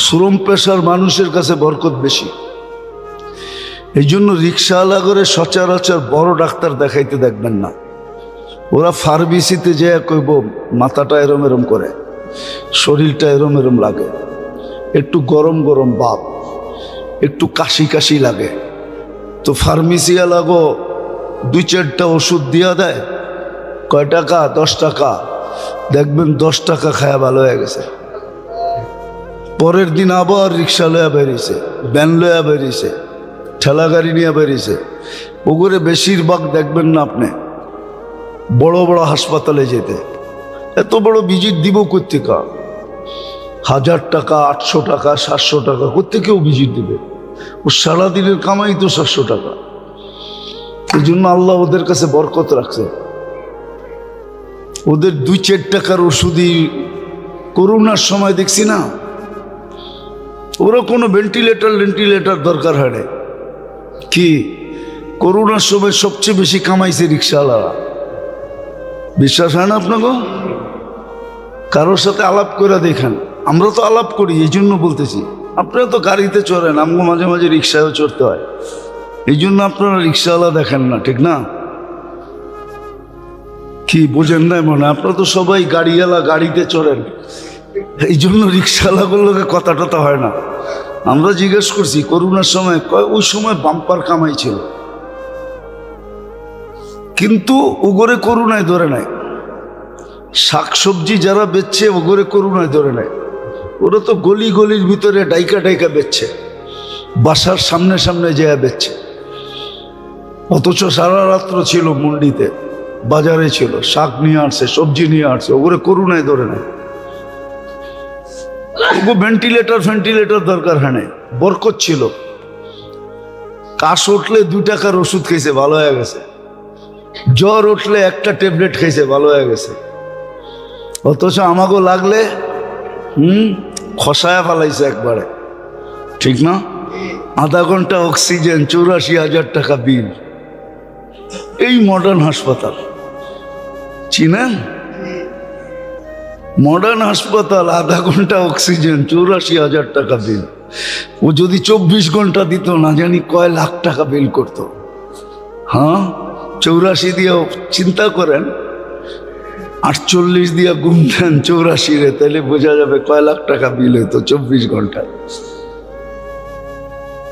শ্রম পেশার মানুষের কাছে বরকত বেশি। এই জন্য রিক্সাওয়ালা করে সচরাচর বড় ডাক্তার দেখাইতে দেখবেন না। ওরা ফার্মেসিতে যে কইব মাথাটা এরম এরম করে, শরীরটা এরম এরম লাগে, একটু গরম গরম ভাব, একটু কাশি কাশি লাগে, তো ফার্মেসিওয়ালা গো 2-4টা ওষুধ দিয়া দেয়। কয় টাকা? 10 টাকা। দেখবেন 10 টাকা খায়া ভালো হয়ে গেছে। পরের দিন আবার রিক্সা লয়া বেরিয়েছে, ভ্যান লয়া বেরিয়েছে, ঠেলা গাড়ি নিয়ে বেরিয়েছে। ওগুলো বেশিরভাগ দেখবেন না আপনি বড় বড় হাসপাতালে যেতে। এত বড় ভিজিট দিব কোত্থেকে? 1000 টাকা, 800 টাকা, 700 টাকা কোত্থেকেও ভিজিট দিবে? ও সারাদিনের কামাই তো 700 টাকা। এই জন্য আল্লাহ ওদের কাছে বরকত রাখছে। ওদের 2-4 টাকার ওষুধই করোনার সময় দেখছি না, ওরা কোনো ভেন্টিলেটর দরকার হয় না। কি করোনার সময় সবচেয়ে বেশি কামাইছে রিক্সাওয়ালারা। বিশ্বাস হয় না আপনাকে? কারোর সাথে আলাপ করে দেখেন। আমরা তো আলাপ করি, এই জন্য বলতেছি। আপনারা তো গাড়িতে চড়েন, আমগো মাঝে মাঝে রিক্সায়ও চড়তে হয়, এই জন্য আপনারা রিক্সাওয়ালা দেখেন না, ঠিক না? কি বোঝেন না মনে? আপনারা তো সবাই গাড়িওয়ালা, গাড়িতে চড়েন, এই জন্য রিক্সাওয়ালাগুলোকে কথা টথা হয় না। আমরা জিজ্ঞেস করছি করোনার সময়, ওই সময় বাম্পার কামাই ছিল, কিন্তু ওগরে করোনায় ধরে নাই। শাকসবজি যারা বেচছে ওগরে করোনায় ধরে নাই। ওরা তো গলি গলির ভিতরে ডাইকা ডাইকা বেচছে, বাসার সামনে সামনে যেয়ে বেচছে। অথচ সারা রাত্র ছিল মন্ডিতে, বাজারে ছিল, শাক নিয়ে আসছে, সবজি নিয়ে আসছে, ওগরে করোনায় ধরে নাই। ওগো ভেন্টিলেটর দরকার হয় নাই, বরকত ছিল। কাশ উঠলে 2 টাকার ওষুধ খেয়েছে, ভালো হয়ে গেছে। জ্বর উঠলে 1টা ট্যাবলেট খেয়েছে, ভালো হয়ে গেছে। অথচ আমাকে লাগলে খসায়া ফেলাইছে একবারে, ঠিক না? আধা ঘন্টা অক্সিজেন, 84,000 টাকা বিল। এই মডার্ন হাসপাতাল চিনেন? মডার্ন হাসপাতাল, আধা ঘন্টা অক্সিজেন, 84,000 টাকা বিল। ও যদি 24 ঘন্টা দিত, না জানি কয় লাখ টাকা বিল করতো। হ্যাঁ, 84 দিয়ে চিন্তা করেন, 48 দিয়ে গুণ দেন 84 রে, তাহলে বোঝা যাবে কয় লাখ টাকা বিল হইতো 24 ঘন্টায়।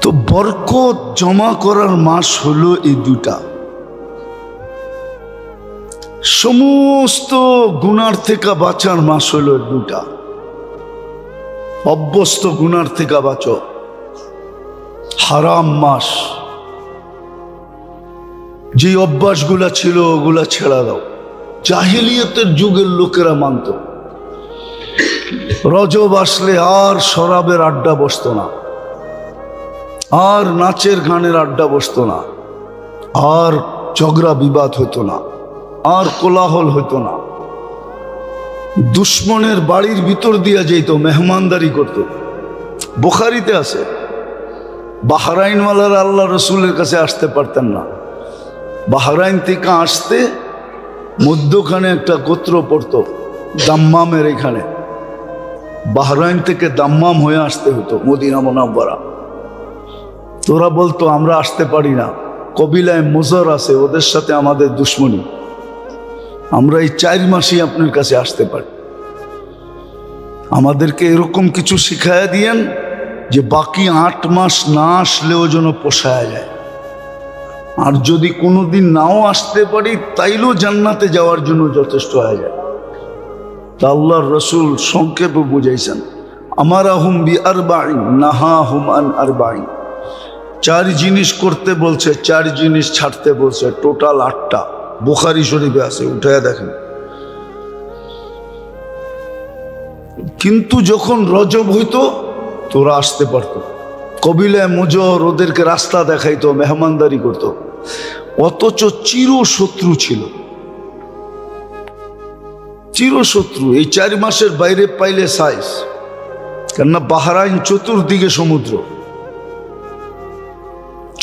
তো বরকত জমা করার মাস হলো এই 2টা। সমস্ত গুনার থেকে বাঁচার মাস হলো 2টা। অভ্যস্ত গুনার থেকে বাঁচো। হারাম মাস, যে অভ্যাসগুলা ছিল ওগুলা ছেড়া দাও। জাহিলিয়তের যুগের লোকেরা মানত রজব আসলে আর শরাবের আড্ডা বসতো না, আর নাচের গানের আড্ডা বসতো না, আর ঝগড়া বিবাদ হতো না, আর কোলাহল হতো না। দুশ্মনের বাড়ির ভিতর দিয়া যেত, মেহমানদারি করত। বুখারীতে আছে, বাহরাইনওয়ালারা আল্লাহ রসুলের কাছে আসতে পারতেন না। বাহরাইন থেকে আসতে মধ্যখানে একটা গোত্র পড়তো, দাম্মামের এখানে। বাহরাইন থেকে দাম্মাম হয়ে আসতে হতো মদিনা মুনাওয়ারা। তোরা বলতো আমরা আসতে পারি না, কবিলায় মুজর আছে, ওদের সাথে আমাদের দুশ্মনী, আমরা এই 4 মাসই আপনার কাছে আসতে পারি। আমাদেরকে এরকম কিছু শিখাইয়া দিয়েন যে বাকি 8 মাস না আসলেও যেন পোষায়া যায়। আর যদি কোনোদিন নাও আসতে পারি, তাইলেও জান্নাতে যাওয়ার জন্য যথেষ্ট হয়ে যায়। তা আল্লাহর রসুল সংক্ষেপে বুঝাইছেন, আমারাহুম বিআরবাইন নাহাহুম আন আরবাইন। 4 জিনিস করতে বলছে, 4 জিনিস ছাড়তে বলছে, টোটাল 8টা। বুখারী শরীফে আছে, উঠায়া দেখেন। কিন্তু যখন রজব হইতো তোরা আসতে পারতো, কবিলায় মুজর ওদেরকে রাস্তা দেখাইতো, মেহমানদারি করত। অথচ চিরশত্রু ছিল, চিরশত্রু। এই 4 মাসের বাইরে পাইলে সাইজ। কেননা বাহরাইন চতুর্দিকে সমুদ্র,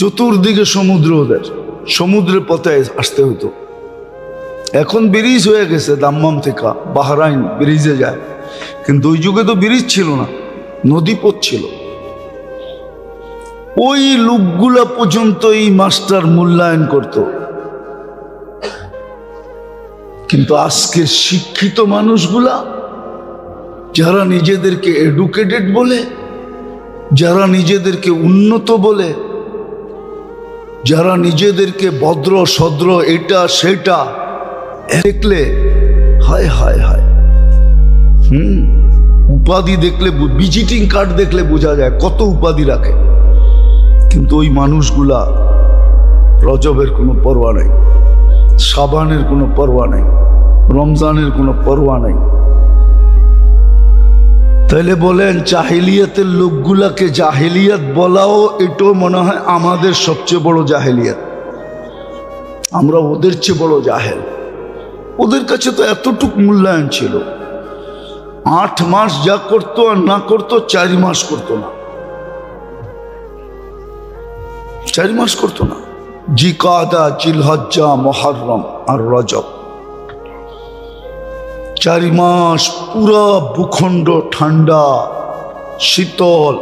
চতুর্দিকে সমুদ্র, ওদের সমুদ্রের পথে আসতে হতো। এখন ব্রিজ হয়ে গেছে, দাম্মাম থেকে বাহরাইন ব্রিজে যায়, কিন্তু ওই যুগে তো ব্রিজ ছিল না। নদীপথ ছিল। ওই লোকগুলা পর্যন্ত এই মাস্টার মূল্যায়ন করত। কিন্তু আজকের শিক্ষিত মানুষগুলা, যারা নিজেদেরকে এডুকেটেড বলে, যারা নিজেদেরকে উন্নত বলে, যারা নিজেদেরকে ভদ্র সদ্র এটা সেটা দেখলে হায় হায় হায়, উপাধি দেখলে, ভিজিটিং কার্ড দেখলে বোঝা যায় কত উপাধি রাখে। কিন্তু ওই মানুষগুলা রজবের কোনো পরোয়া নাই, সাবানের কোনো পরোয়া নাই, রমজানের কোনো পরোয়া নাই। তাইলে বলেন জাহেলিয়াতের লোকগুলাকে জাহেলিয়াত বলাও এটাও মনে হয় আমাদের সবচেয়ে বড় জাহেলিয়াত। আমরা ওদের চেয়ে বড় জাহেল। ওদের কাছে তো এতটুক মূল্যায়ন ছিল, 8 মাস যা করতো আর না করতো 4 মাস করতো না, 4 মাস করতো না। জিকাদা, জিলহজ্জা, মুহররম আর রজব, 4 মাস পুরা ভূখণ্ড ঠান্ডা, শীতল,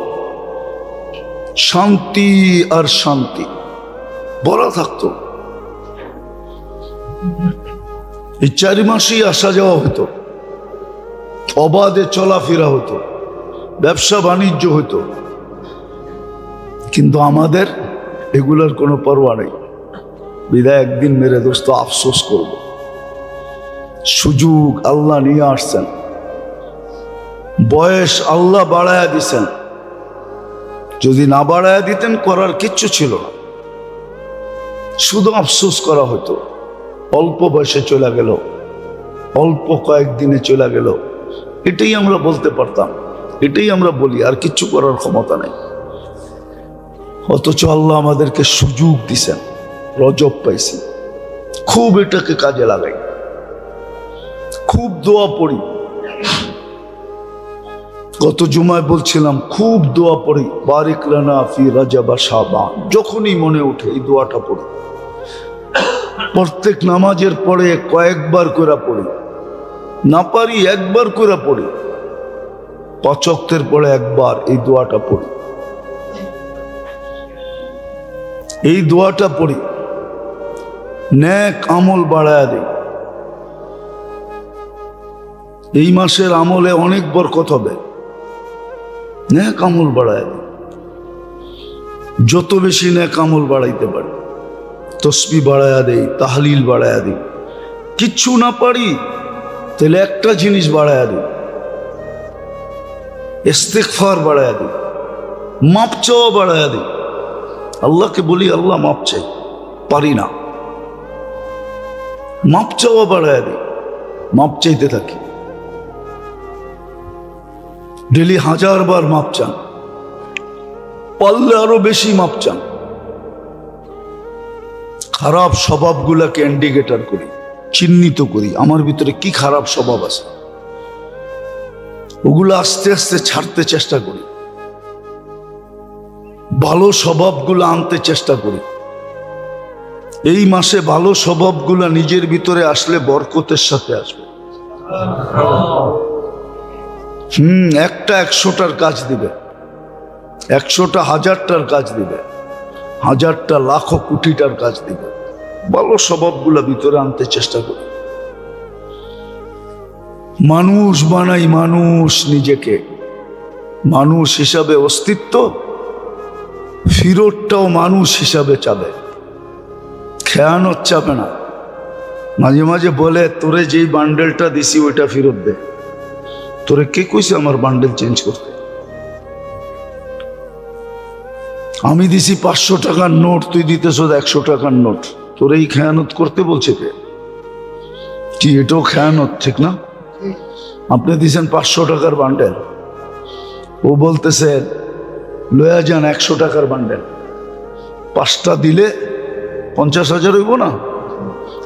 শান্তি আর শান্তি ভরা থাকতো। এই 4 মাসেই আসা যাওয়া হতো, অবাধে চলাফেরা হতো, ব্যবসা বাণিজ্য হতো। কিন্তু আমাদের এগুলোর কোনো পরোয়া নেই। বিদায় একদিন মেরে দোস্ত আফসোস করব। সুযোগ আল্লাহ নিয়ে আসছেন, বয়স আল্লাহ বাড়ায়া দিছেন। যদি না বাড়ায়া দিতেন করার কিচ্ছু ছিল না, শুধু আফসোস করা হতো। অল্প বয়সে চলে গেল, অল্প কয়েকদিনে চলে গেল, এটাই আমরা বলতে পারতাম, এটাই আমরা বলি, আর কিচ্ছু করার ক্ষমতা নেই। অথচ আল্লাহ আমাদেরকে সুযোগ দিছেন, রজব পাইছি, খুব এটাকে কাজে লাগাই, খুব দোয়া পড়ি। গত জুমায় বলছিলাম খুব দোয়া পড়ি, বারিক লানা ফি রজব শাবান। যখনই মনে ওঠে এই দোয়াটা পড়ি, প্রত্যেক নামাজের পরে কয়েকবার করে পড়ি, না পারি একবার করে পড়ি, 5 ওয়াক্তের পরে একবার এই দোয়াটা পড়ি। এই দোয়াটা পড়ি, নেক আমল বাড়ায়া দেই। এই মাসের আমলে অনেক বরকত হবে, নেক আমল বাড়ায়া দেই। যত বেশি নেক আমল বাড়াইতে পারি, তসবিহ বাড়ায়া দেই, তাহলিল বাড়ায়া দেই। কিচ্ছু না পারি তাহলে একটা জিনিস বাড়ায়া দিই, ইস্তিগফার বাড়ায়া দিই, মাপ চাওয়া বাড়ায়া দিই। আল্লাহকে বলি আল্লাহ মাপ চাই, পারি না, মাপ চাওয়া বাড়ায়া দিই, মাপ চাইতে থাকি। ডেলি 1000 বার মাপ চান, পারলে আরো বেশি মাপ চান। খারাপ স্বভাবগুলাকে ইন্ডিকেটর করি, চিহ্নিত করি, আমার ভিতরে কি খারাপ স্বভাব আছে, ওগুলো আস্তে আস্তে ছাড়তে চেষ্টা করি, ভালো স্বভাবগুলো আনতে চেষ্টা করি। এই মাসে ভালো স্বভাবগুলো নিজের ভিতরে আসলে বরকতের সাথে আসবে। একটা 100টার কাজ দিবে, 100টা 1000টার কাজ দিবে, 1000টা লাখো কোটিটার কাজ দিবে। ভালো স্বভাবগুলো ভিতরে আনতে চেষ্টা করি। মানুষ বানাই, মানুষ নিজেকে মানুষ হিসাবে অস্তিত্ব, ফিরতটাও মানুষ হিসাবে চাবে, খেয়ানত চাবে না। মাঝে মাঝে বলে তোরে যেই বান্ডেলটা দিছি ওইটা ফেরত দে। তোরে কে কইছে আমার বান্ডেল চেঞ্জ করতে? আমি দিছি 500 টাকার নোট, তুই দিতেছ 100 টাকার নোট, তোর এই খেয়ানত করতে বলছে কে? কি এটাও খেয়ানত, ঠিক না? আপনি দিছেন 500 টাকার বান্ডেল, ও বলতেছে লয়া যান 100 টাকার বান্ডেল। 5টা দিলে 50,000 হইব না?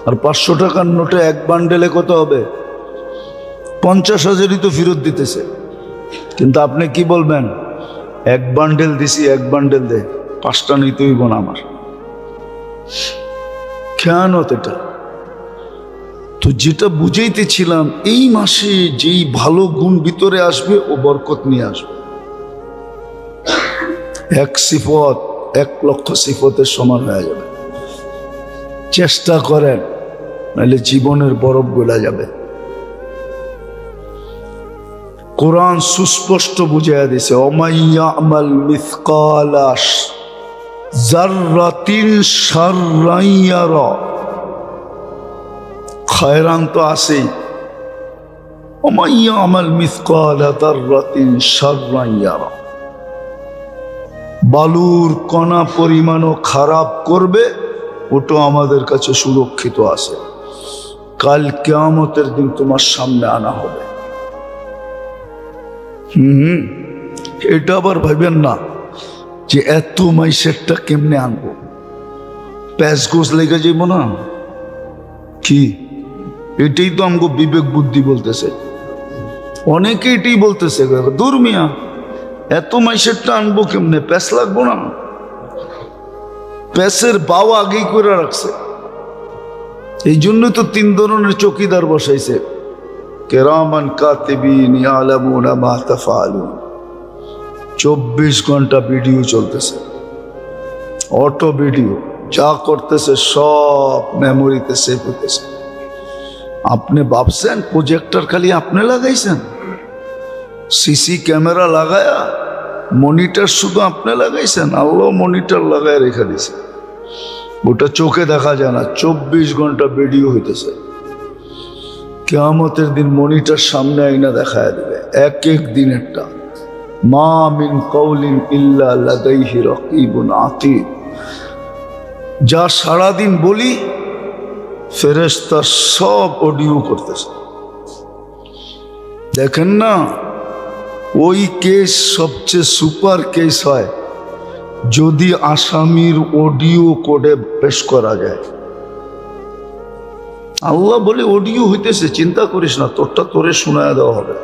আর 500 টাকার নোটে এক বান্ডেলে কত হবে? 50,000ই তো ফেরত দিতেছে। কিন্তু আপনি কি বলবেন? এক বান্ডেল দিছি, এক বান্ডেল দে, 5টা নিতে হইব না আমার। খেয়ানত এটা। তো যেটা বুঝাইতেছিলাম, এই মাসে যেই ভালো গুণ ভিতরে আসবে ও বরকত নিয়ে আসবে। এক সিফত 1,00,000 সিফতের সমান হয়ে যাবে। চেষ্টা করেন, নাহলে জীবনের বরফ গলা যাবে। কোরআন সুস্পষ্ট বুঝাইয়া দিছে, ওমাইয়া আমাল মিসকালা যাররাতিন শাররান ইয়ারা। খায়রান তো আছেই, ওমাইয়া আমাল মিসকালা যাররাতিন শাররান ইয়ারা। বালুর কণা পরিমাণও খারাপ করবে, ওটা আমাদের কাছে সুরক্ষিত আছে। কাল কিয়ামতের দিন তোমার সামনে আনা হবে। এটা আবার ভাবেন না যে এত মাইসেরটা কেমনে আনবো, প্যাঁচ গোছ লেগে যাইব না কি? এটাই তো আমাকে বিবেক বুদ্ধি বলতেছে, অনেকে এটাই বলতেছে, দূর মিয়া এত মাইসেরটা আনবো কেমনে, প্যাঁচ লাগবো না? প্যাঁচের বাও আগেই করে রাখছে। এই জন্য তো 3 ধরনের চৌকিদার বসাইছে, কিরামান কাতিবিন ইয়ালামুনা মা তাফআলুন। 24 ঘন্টা ভিডিও চলতেছে, অটো ভিডিও, যা করতেছে সব মেমোরিতে সেভ হইতেছে। আপনি ভাবছেন প্রজেক্টর খালি আপনি লাগাইছেন? সিসি ক্যামেরা লাগায়া মনিটর শুধু আপনি লাগাইছেন? আল্লাহ মনিটর লাগায় রেখে দিছে, ওটা চোখে দেখা যায় না, 24 ঘন্টা ভিডিও হইতেছে। কিয়ামতের দিন মনিটর সামনে আইনা দেখায় দিবে, এক এক দিনেরটা। মা মিন কওলিন ইল্লা লাদাইহি রাকিবুন আতীদ। যা সারাদিন বলি ফেরেশতা সব অডিও করতেছে। দেখেন না, ওই কেস সবচেয়ে সুপার কেস হয় যদি আসামির অডিও কোডে পেশ করা যায়। আল্লাহ বলে অডিও হইতেছে, চিন্তা করিস না, তোরটা তোরে শোনায় দেওয়া হবে।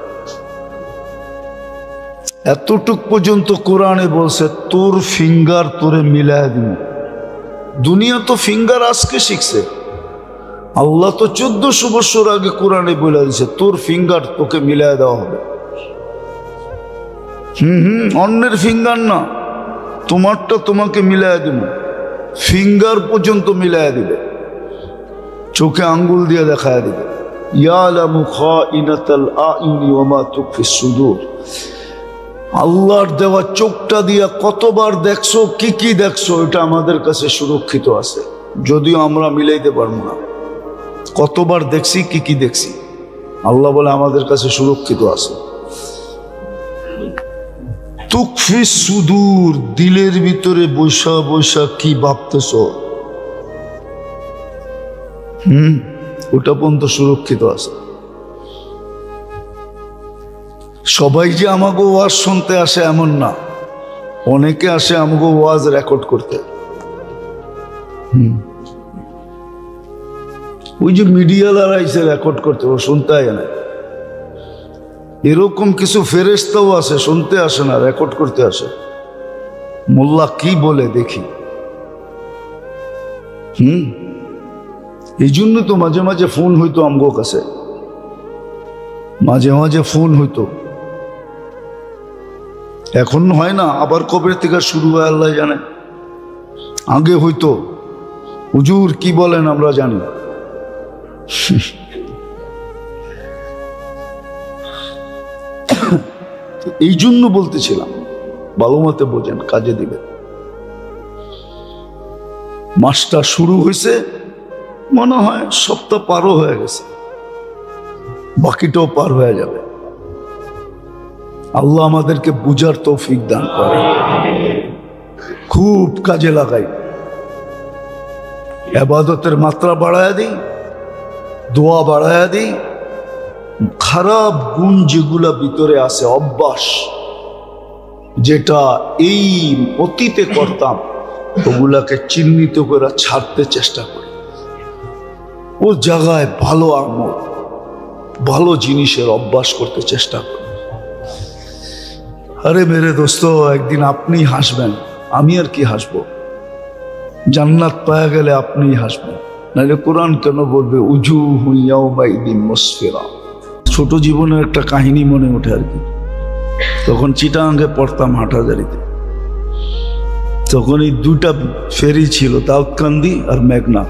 এতটুক পর্যন্ত কোরআনে বলছে তোর ফিঙ্গার তোরে মিলায় দিব। দুনিয়া তো ফিঙ্গার আজকে শিখছে, আল্লাহ তো 1400 বছর আগে কোরআনে বলে দিছে তোর ফিঙ্গার তোকে মিলায় দেওয়া হবে। অন্যের ফিঙ্গার না, তোমারটা তোমাকে মিলায় দিব। ফিঙ্গার পর্যন্ত মিলায় দিবে, চোখে আঙ্গুল দিয়ে দেখায় দিবে। ইয়ালামু খাইনাতাল আইনি ওয়া মা তুখফিস সুদূর। আল্লাহর দেওয়া চোখটা দিয়া কতবার দেখছো, কি কি দেখছো, এটা আমাদের কাছে সুরক্ষিত আছে, যদিও আমরা মিলাইতে পারবো না। কতবার দেখছি, কি কি দেখছি, আল্লাহ বলে আমাদের কাছে সুরক্ষিত আছে। তুকফিস সুদূর, দিলের ভিতরে বৈশা বৈশা কি ভাবতেছ, ওটা পর্যন্ত সুরক্ষিত আছে। সবাই যে আমাকে ওয়াজ শুনতে আসে এমন না, অনেকে আসে আমাকে ওয়াজ রেকর্ড করতে। ওই যে মিডিয়ালারা এসে রেকর্ড করতে, ও শুনতে হয় না। এরকম কিছু ফেরেশতাও আছে, শুনতে আসে না, রেকর্ড করতে আসে। মোল্লা কি বলে দেখি। এই জন্য তো মাঝে মাঝে ফোন হইতো আমগো কাছে, মাঝে মাঝে ফোন হইতো, এখন হয় না, আবার কবে থেকে শুরু হয় আল্লাহ জানে। আগে হইতো হুজুর কি বলেন আমরা জানি। এই জন্য বলতেছিলাম, ভালো মতে বোঝেন, কাজে দিবেন। মাসটা শুরু হয়েছে, মনে হয় সপ্তাহ পারও হয়ে গেছে, বাকিটাও পার হয়ে যাবে। আল্লাহ আমাদেরকে বুঝার তৌফিক দান করে, খুব কাজে লাগাই, ইবাদতের মাত্রা বাড়ায়া দিই, দোয়া বাড়ায়া দিই। খারাপ গুণ যেগুলা ভিতরে আছে, অভ্যাস যেটা এই অতীতে করতাম, ওগুলাকে চিহ্নিত করে ছাড়তে চেষ্টা করি। ও জায়গায় ভালো আমল, ভালো জিনিসের অভ্যাস করতে চেষ্টা করি। আরে মেরে দোস্ত, একদিন আপনি হাসবেন, আমি আর কি হাসবো? জান্নাত পাওয়া গেলে আপনি হাসবেন, নাহলে কোরআন কেন বলবে উজুহু ইয়াওমাইদিন মুসফিরা। ছোট জীবনের একটা কাহিনী মনে ওঠে আর কি। তখন চিটাগাঙ্গে পড়তাম, হাটহাজারীতে। তখন এই দুটা ফেরি ছিল, দাউদকান্দি আর মেঘনা।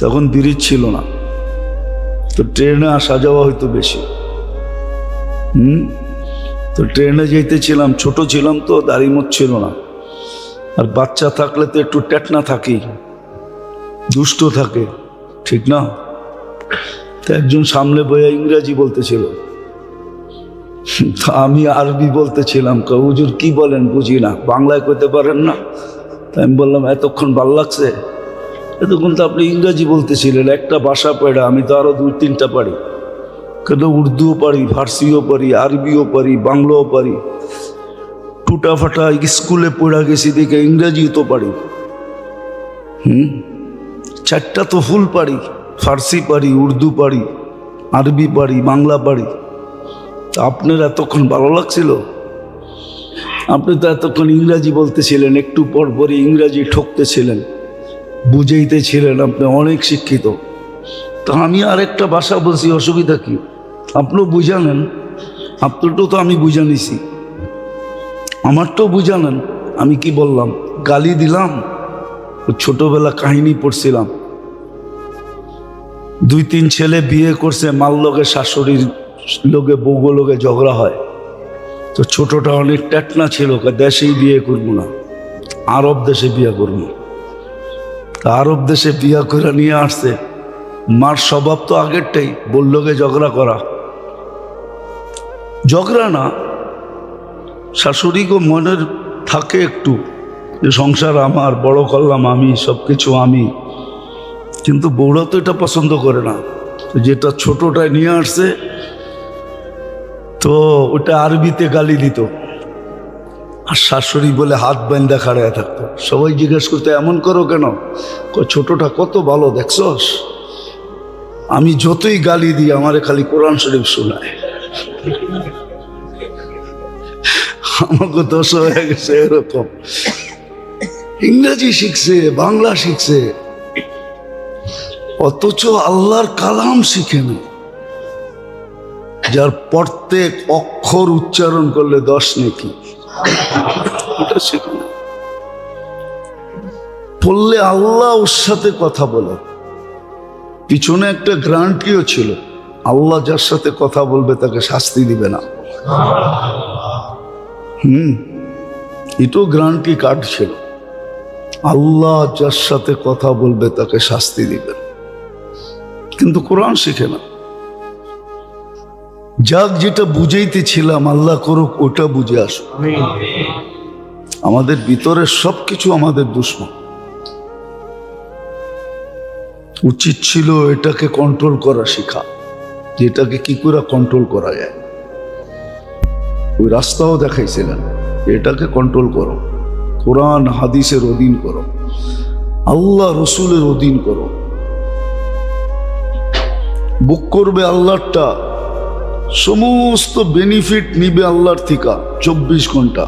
তখন ব্রিজ ছিল না, তো ট্রেনে আসা যাওয়া হয়তো বেশি। তো ট্রেনে যেতেছিলাম, ছোট ছিলাম তো, দাড়ি মোছ ছিল না। আর বাচ্চা থাকলে তো একটু টেটনা থাকি, দুষ্ট থাকে, ঠিক না? তো একজন সামনে বইয়া ইংরাজি বলতেছিল, আমি আরবি বলতেছিলাম। হুজুর কি বলেন বুঝি না, বাংলায় কইতে পারেন না? আমি বললাম এতক্ষণ ভাল লাগছে, এতক্ষণ তো আপনি ইংরাজি বলতেছিলেন, একটা ভাষা পড়া, আমি তো আরো 2-3টা পারি। কেন উর্দুও পারি, ফার্সিও পারি, আরবিও পারি, বাংলাও পারি, টুটা ফাটা স্কুলে পড়া গেছি দেখে ইংরাজিও তো পারি। 4টা তো ফুল পারি, ফার্সি পারি, উর্দু পারি, আরবি পারি, বাংলা পারি। আপনার এতক্ষণ ভালো লাগছিল? আপনি তো এতক্ষণ ইংরাজি বলতেছিলেন, একটু পর পরই ইংরাজি ঠকতেছিলেন, বুঝাইতেছিলেন, আপনি অনেক শিক্ষিত। তো আমি আরেকটা ভাষা বলছি, অসুবিধা কি? আপনিও বুঝালেন, আপনারটাও তো আমি বুঝা নিছি, আমারটাও বুঝালেন। আমি কি বললাম? গালি দিলাম? ছোটবেলা কাহিনী পড়ছিলাম, 2-3 ছেলে বিয়ে করছে, মাল লগে শাশুড়ির লোকে বউগো লোকে ঝগড়া হয়। তো ছোটটা অনেক টেটনা ছিল, দেশেই বিয়ে করবো না, আরব দেশে বিয়ে করবো। আরব দেশে বিয়ে করে নিয়ে আসছে। মার স্বভাব তো আগেরটাই, বললোকে ঝগড়া করা, ঝগড়া না, শাশুড়িকে মনের থাকে একটু যে সংসার আমার, বড় করলাম আমি, সব কিছু আমি। কিন্তু বউরা তো এটা পছন্দ করে না। তো যেটা ছোটটায় নিয়ে আসছে, তো ওটা আরবিতে গালি দিত, আর শাশুড়ি বলে হাত বান্ধা খাড়ায় থাকতো। সবাই জিজ্ঞেস করতো এমন করো কেন? ছোটটা কত ভালো দেখছস, আমি যতই গালি দিই আমারে খালি কোরআন শরীফ শোনায়। আমাকে দোষ হয়ে গেছে এরকম, ইংরেজি শিখছে, বাংলা শিখছে, অথচ আল্লাহর কালাম শিখে না। যার প্রত্যেক অক্ষর উচ্চারণ করলে 10 নেকি, এটা শিখে না। পড়লে আল্লাহ ওর সাথে কথা বলে, পিছনে একটা গ্যারান্টিও ছিল, আল্লাহ যার সাথে কথা বলবে তাকে শাস্তি দিবে না। এটাও গ্যারান্টি কার্ড ছিল, আল্লাহ যার সাথে কথা বলবে তাকে শাস্তি দিবেন। কিন্তু কোরআন শিখে না। যাক, যেটা বুঝাইতেছিলাম, আল্লাহ করুক ওটা বুঝে আসো। আমাদের ভিতরে সবকিছু আমাদের দুশ্মন। উচিত ছিল এটাকে কন্ট্রোল করা শেখা, যেটাকে কি করে কন্ট্রোল করা যায়। ওই রাস্তাও দেখাইছিলেন, এটাকে কন্ট্রোল করো, কোরআন হাদিসের অধীন করো, আল্লাহ রসুলের অধীন করো। বুক করবে আল্লাহরটা, সমস্ত বেনিফিট নিবে আল্লাহর থেকে, 24 ঘন্টা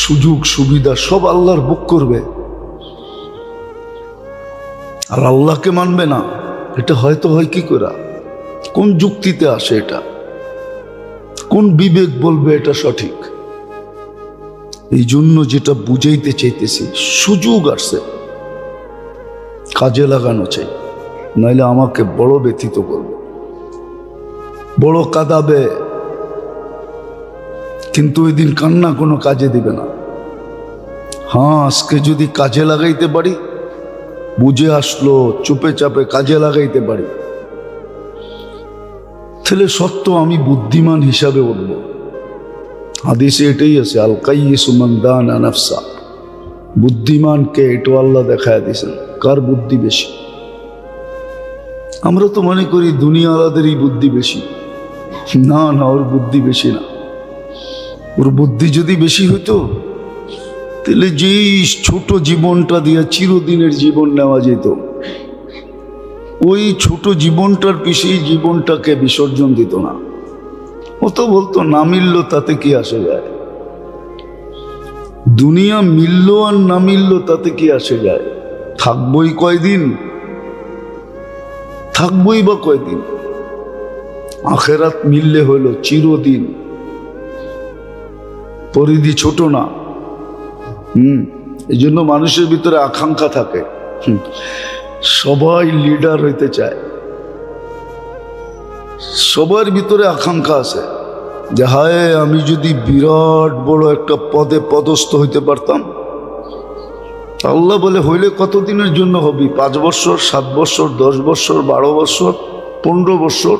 সুযোগ সুবিধা সব আল্লাহর বুক করবে। আর আল্লাহকে মানবে না, এটা হয়তো হয় কি করে? কোন যুক্তিতে আসে এটা? কোন বিবেক বলবে এটা সঠিক? এই জন্য যেটা বুঝাইতে চাইতেছি, সুযোগ আসছে, কাজে লাগানো চাই, নাইলে আমাকে বড় ব্যথিত করবে, বড় কাঁদাবে। কিন্তু ওই দিন কান্না কোনো কাজে দিবে না। হ্যাঁ, আজকে যদি কাজে লাগাইতে পারি, বুঝে আসলো, চুপে চাপে কাজে লাগাইতে পারি, তাহলে সত্য আমি বুদ্ধিমান হিসাবে উঠব। হাদিসে এটাই আছে, আল কাইয়িসু মান দানা নাফসা। বুদ্ধিমানকে এটা আল্লাহ দেখায় দিয়েছেন, কার বুদ্ধি বেশি। আমরা তো মনে করি দুনিয়াওয়ালাদেরই বুদ্ধি বেশি। না না, ওর বুদ্ধি বেশি না। ওর বুদ্ধি যদি বেশি হইতো, তাহলে যেই ছোট জীবনটা দিয়ে চিরদিনের জীবন নেওয়া যেত, ওই ছোট জীবনটার পিছিয়ে জীবনটাকে বিসর্জন দিত না। ও তো বলতো না মিলল তাতে কি আসে যায়, দুনিয়া মিলল আর না মিলল তাতে কি আসে যায়, থাকবই কয়দিন, থাকবই বা কয়দিন। আখেরাত মিললে হইল চিরদিন। পরিধি ছোট না, এই জন্য মানুষের ভিতরে আকাঙ্ক্ষা থাকে, সবাই লিডার হইতে চায়, সবার ভিতরে আকাঙ্ক্ষা আছে যে হায় আমি যদি বিরাট বড় একটা পদে পদস্থ হইতে পারতাম। আল্লাহ বলে হইলে কতদিনের জন্য হবি? 5 বছর, 7 বছর, 10 বছর, 12 বছর, 15 বছর,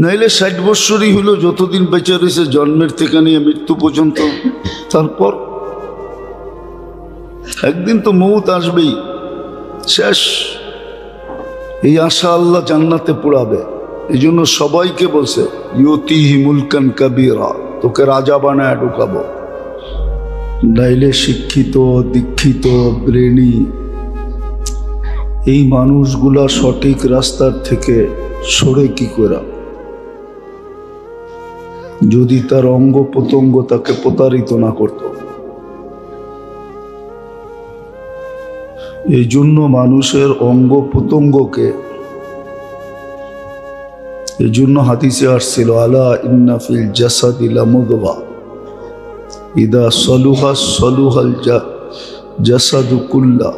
নাইলে 60 বছরই হইল, যতদিন বেঁচে রয়েছে জন্মের থেকে নিয়ে মৃত্যু পর্যন্ত। তারপর একদিন তো মৌত আসবেই, শেষ। এই আশা আল্লাহ জান্নাতে পোড়াবে। এই জন্য সবাইকে বলছে ইউতিহি মুলকান কাবীরা, তোকে রাজা বানায় ঢুকাবো। নাইলে শিক্ষিত, দীক্ষিত, ব্রেনি এই মানুষগুলা সঠিক রাস্তার থেকে সরে কি করে? যদি তার অঙ্গ প্রত্যঙ্গ তাকে প্রতারিত না করত। এই জন্য মানুষের অঙ্গ প্রত্যঙ্গকে, এই জন্য হাদিসে আসছিল আলা ইন্না ফিল জাসাদি লামুদগা ইদা সলুহা সলুহাল জাসাদু কুল্লা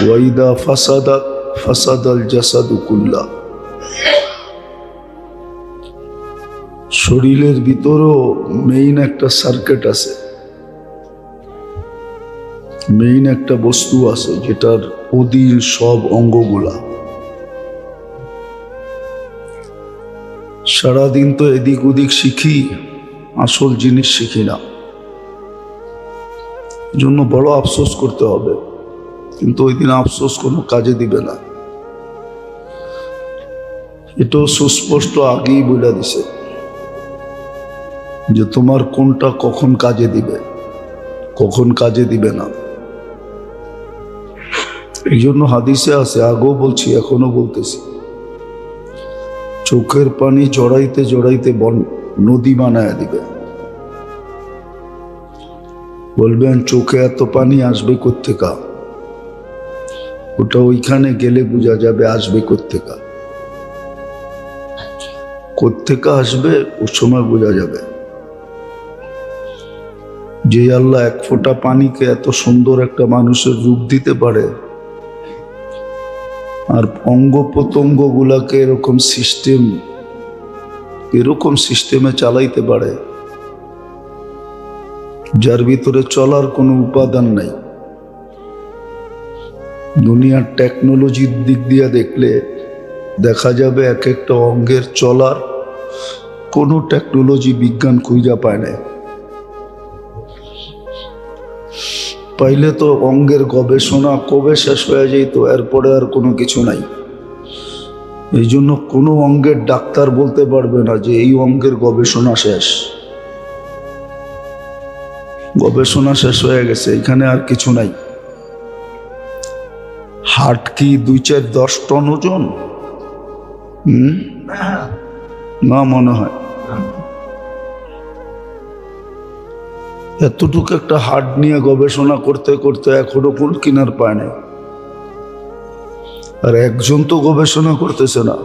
ওয়া ইদা ফাসাদাত ফাসাদাল জাসাদু কুল্লা। শরীরের ভিতরেও মেইন একটা সার্কিট আছে, মেইন একটা বস্তু আছে যেটার অধীন সব অঙ্গগুলা। সারাদিন তো এদিক ওদিক শিখি, আসল জিনিস শিখি না, জন্য বড় আফসোস করতে হবে। কিন্তু ওই দিন আফসোস কোনো কাজে দিবে না, এটাও সুস্পষ্ট আগেই বলে দিছে যে তোমার কোনটা কখন কাজে দিবে, কখন কাজে দিবে না। এই জন্য হাদিসে আছে, আগেও বলছি এখনো বলতেছি, চোখের পানি জড়াইতে জড়াইতে নদী বানায় দিবে। বলবেন চোখে এত পানি আসবে কোত্থেকা? ওটা ওইখানে গেলে বোঝা যাবে আসবে কোত্থেকা। কোত্থেকা আসবে ওই সময় বোঝা যাবে। যে আল্লাহ এক ফোঁটা পানিকে এত সুন্দর একটা মানুষের রূপ দিতে পারে, আর অঙ্গ প্রত্যঙ্গ গুলাকে এরকম সিস্টেমে চালাইতে পারে যার ভিতরে চলার কোনো উপাদান নাই। দুনিয়ার টেকনোলজির দিক দিয়ে দেখলে দেখা যাবে এক একটা অঙ্গের চলার কোনো টেকনোলজি বিজ্ঞান খুঁজা পায় না। পাইলে তো অঙ্গের গবেষণা কবে শেষ হয়ে যেত, এরপরে আর কোনো কিছু নাই। এই জন্য কোনো অঙ্গের ডাক্তার বলতে পারবে না যে এই অঙ্গের গবেষণা শেষ, গবেষণা শেষ হয়ে গেছে, এখানে আর কিছু নাই। হার্ট কি 2-4-10 টন ওজন? না মনে হয়। এতটুকু একটা হার্ট নিয়ে গবেষণা করতে করতে এখনো কুল কিনার পায় নাই। আর একজন তো গবেষণা করতেছে না,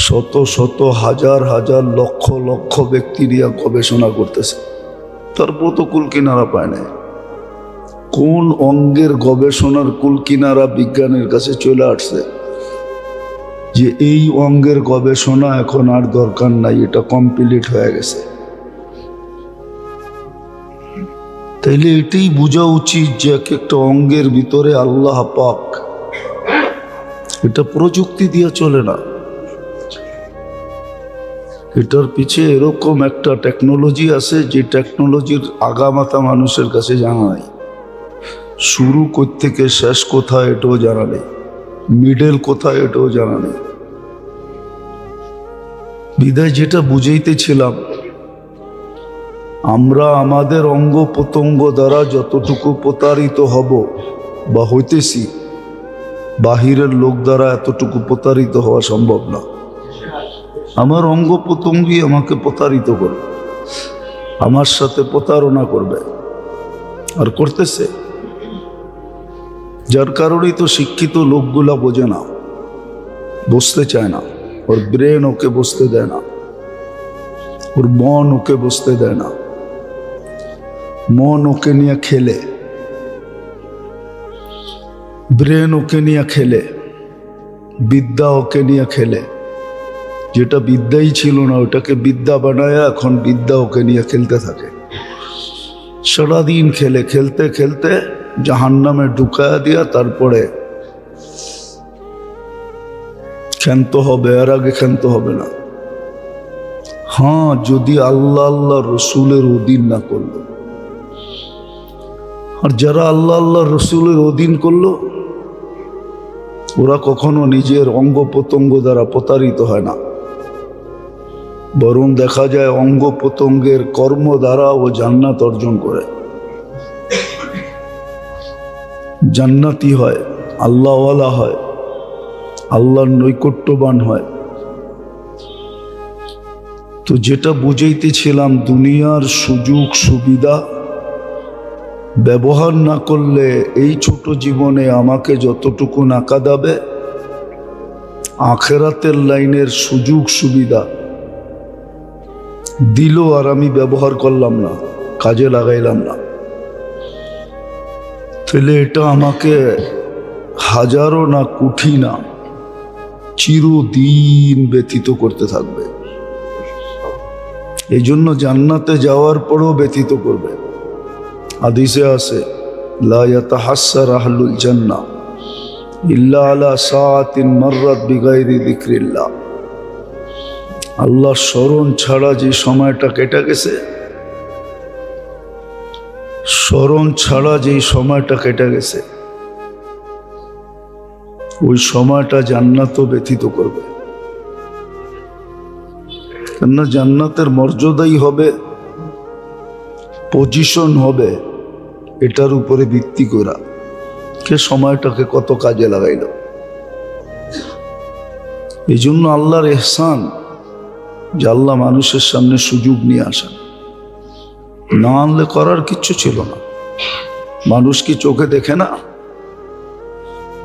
শত শত হাজার হাজার লক্ষ লক্ষ ব্যক্তি নিয়ে গবেষণা করতেছে, তারপর তো কুল কিনারা পায় নাই। কোন অঙ্গের গবেষণার কুল কিনারা বিজ্ঞানের কাছে চলে আসছে যে এই অঙ্গের গবেষণা এখন আর দরকার নাই, এটা কমপ্লিট হয়ে গেছে। তাইলে এটাই বোঝা উচিত যে এক একটা অঙ্গের ভিতরে আল্লাহ পাক, এটা প্রযুক্তি দিয়ে চলে না, এটার পিছে এরকম একটা টেকনোলজি আছে যে টেকনোলজির আগামাথা মানুষের কাছে জানা নাই। শুরু কোত্থেকে শেষ কোথায় এটাও জানা নেই, মিডল কোথায় এটাও জানা নেই। বিদায় যেটা বুঝাইতেছিলাম, আমরা আমাদের অঙ্গ প্রত্যঙ্গ দ্বারা যতটুকু প্রতারিত হব বা হইতেছি, বাহিরের লোক দ্বারা এতটুকু প্রতারিত হওয়া সম্ভব না। আমার অঙ্গ প্রত্যঙ্গই আমাকে প্রতারিত করবে, আমার সাথে প্রতারণা করবে, আর করতেছে। যার কারণেই তো শিক্ষিত লোকগুলা বোঝে না, বসতে চায় না, ওর ব্রেন ওকে বসতে দেয় না। ওর মন ওকে বসতে দেয় না, মন ওকে নিয়ে খেলে, ব্রেন ওকে নিয়ে খেলে, বিদ্যা ওকে নিয়ে খেলে। যেটা বিদ্যাই ছিল না ওটাকে বিদ্যা বানায় এখন বিদ্যা ওকে নিয়ে খেলতে থাকে। সারাদিন খেলে, খেলতে খেলতে জাহান্নামে ঢুকায়া দিয়া তারপরে ক্ষান্ত হবে, এর আগে ক্ষান্ত হবে না। হ্যাঁ, যদি আল্লাহ আল্লাহ রসুলের অধীন না করলো। আর যারা আল্লাহ আল্লাহ রসুলের অধীন করলো ওরা কখনো নিজের অঙ্গ প্রত্যঙ্গ দ্বারা প্রতারিত হয় না, বরং দেখা যায় অঙ্গ প্রত্যঙ্গের কর্ম দ্বারা ও জান্নাত অর্জন করে, জান্নাতি হয়, আল্লাহওয়ালা হয়, আল্লাহর নৈকট্যবান হয়। তো যেটা বুঝাইতেছিলাম, দুনিয়ার সুযোগ সুবিধা ব্যবহার না করলে এই ছোট জীবনে আমাকে যতটুকু না কাঁদাবে, আখেরাতের লাইনের সুযোগ সুবিধা দিল আর আমি ব্যবহার করলাম না, কাজে লাগাইলাম না, তাহলে এটা আমাকে হাজারো না কোটি না চিরদিন ব্যতীত করতে থাকবে। এই জন্য জান্নাতে যাওয়ার পরও ব্যতীত করবে। হাদিসে আছে, লা ইয়াতাহাসসার আহলুল জান্নাহ ইল্লা আলা সাআতিন মাররাত বিগাইরি যিকরিল্লাহ। আল্লাহ স্মরণ ছাড়া যে সময়টা কেটে গেছে, স্মরণ ছাড়া যে সময়টা কেটে গেছে, ওই সময়টা জান্নাতও ব্যতীত করবে। কেননা জান্নাতের মর্যাদাই হবে, পজিশন হবে এটার উপরে ভিত্তি করা কে সময়টাকে কত কাজে লাগাইল। এই জন্য আল্লাহর ইহসান যে আল্লাহ মানুষের সামনে সুযোগ নিয়ে আসেন, না আনলে করার কিচ্ছু ছিল না। মানুষ কি চোখে দেখে না?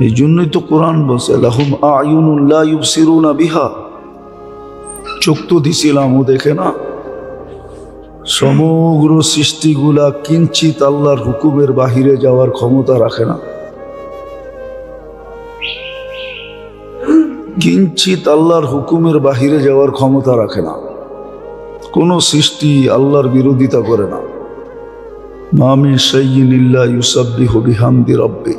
এই জন্যই তো কোরআন বলছে, লাহুম আয়ুনুন লা ইউবসিরুনা বিহা, চোখ তো দিছিলাম, ও দেখে না। সমগ্র সৃষ্টিগুলা কিঞ্চিত আল্লাহর হুকুমের বাহিরে যাওয়ার ক্ষমতা রাখে না, কিঞ্চিত আল্লাহর হুকুমের বাহিরে যাওয়ার ক্ষমতা রাখে না। কোন সৃষ্টি আল্লাহর বিরোধিতা করে না। মা মিন শাইইন ইল্লা ইউসাব্বিহু বিহামদি রাব্বি,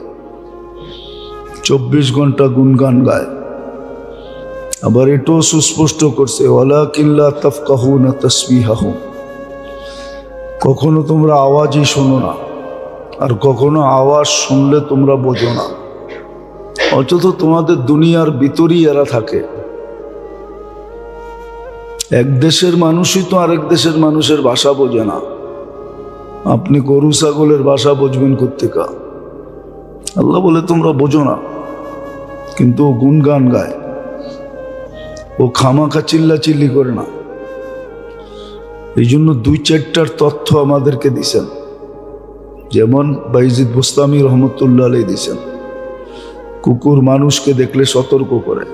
24 ঘন্টা গুনগান গায়। আবার এটাও সুস্পষ্ট করছে, ওয়ালাকিন লা তাফকাহুনা তাসবিহাহুম, কখনো তোমরা আওয়াজই শোনো না, আর কখনো আওয়াজ শুনলে তোমরা বোঝো না। অথচ তোমাদের দুনিয়ার ভিতরই এরা থাকে। এক দেশের মানুষই তো আরেক দেশের মানুষের ভাষা বোঝে না। আপনি গরু ছাগলের ভাষা বুঝবেন কোত্থেকা? আল্লাহ বলে তোমরা বোঝো না, কিন্তু ও গুনগান গায়, ও খামাখা চিল্লাচিল্লি করে না। এই জন্য 2-4টার তথ্য আমাদেরকে দিছেন, যেমন বাইজিদ বুস্তামি রহমতুল্লাহ আলাইহি দিছেন, কুকুর মানুষকে দেখলে সতর্ক করে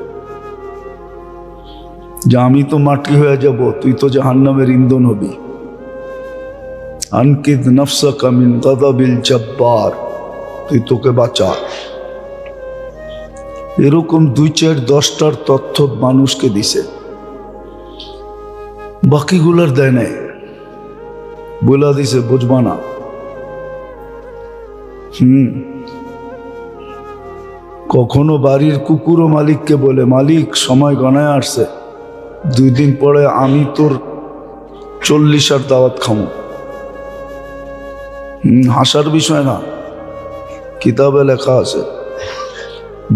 যে আমি তো মাটি হয়ে যাব, তুই তো জাহান্নামের ইন্ধন হবি। আনকিদ নফসাকা মিন গাযাবিল জব্বার, তুই তোকে বাঁচা। এরকম 2-4-10টার তথ্য মানুষকে দিছে, বাকিগুলার দেয় নাই, বলে দিছে বুঝবা না। কখনো বাড়ির কুকুরও মালিককে বলে, মালিক সময় গণায় আসছে, 2 দিন পরে আমি তোর 40 দাওয়াত খামো। হাসার বিষয় না, কিতাবে লেখা আছে।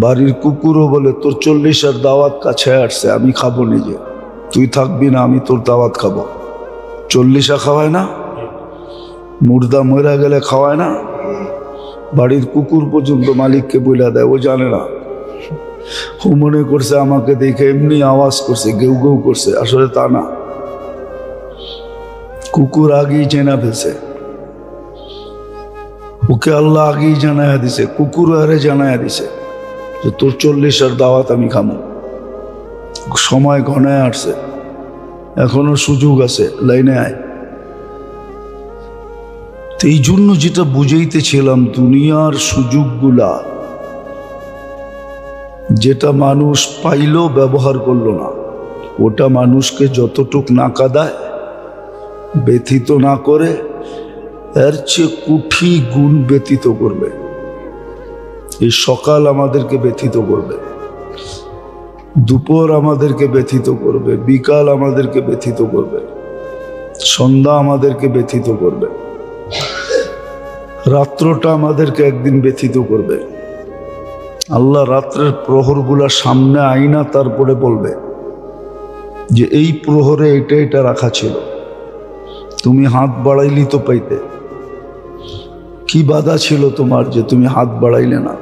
বাড়ির কুকুরও বলে, তোর 40 দাওয়াত কাছে আসছে, আমি খাবো নিজে, তুই থাকবি না, আমি তোর দাওয়াত খাবো। 40 খাওয়ায় না? মুর্দা মরা গেলে খাওয়ায় না? বাড়ির কুকুর পর্যন্ত মালিককে বলে দেয়, ও জানে না। ও মনে করছে আমাকে দেখে এমনি আওয়াজ করছে, গেউ গেউ করছে, আসলে তা না। কুকুর আগেই চেনা ফেলছে, ওকে আল্লাহ আগেই জানায়া দিছে, কুকুর আরে জানায়া দিছে যে তোর 40 দাওয়াত আমি খামো। সময় ঘনায় আসছে, এখনো সুযোগ আছে, লাইনে আয়। তো এই জন্য যেটা বুঝাইতেছিলাম, দুনিয়ার সুযোগগুলা যেটা মানুষ পাইলেও ব্যবহার করলো না, ওটা মানুষকে যতটুক না কাঁদায়, ব্যথিত না করে, এর চেয়ে কোটি গুণ ব্যথিত করবে। এই সকাল আমাদেরকে ব্যথিত করবে, দুপুর আমাদেরকে ব্যথিত করবে, বিকাল আমাদেরকে ব্যথিত করবে, সন্ধ্যা আমাদেরকে ব্যথিত করবে, রাত্রটা আমাদেরকে একদিন ব্যথিত করবে। আল্লাহ রাত্রের প্রহরগুলা সামনে আইনা তারপরে বলবে যে এই প্রহরে এটা এটা রাখা ছিল, তুমি হাত বাড়াইলি তো পাইতে, কি বাধা ছিল তোমার যে তুমি হাত বাড়াইলে না?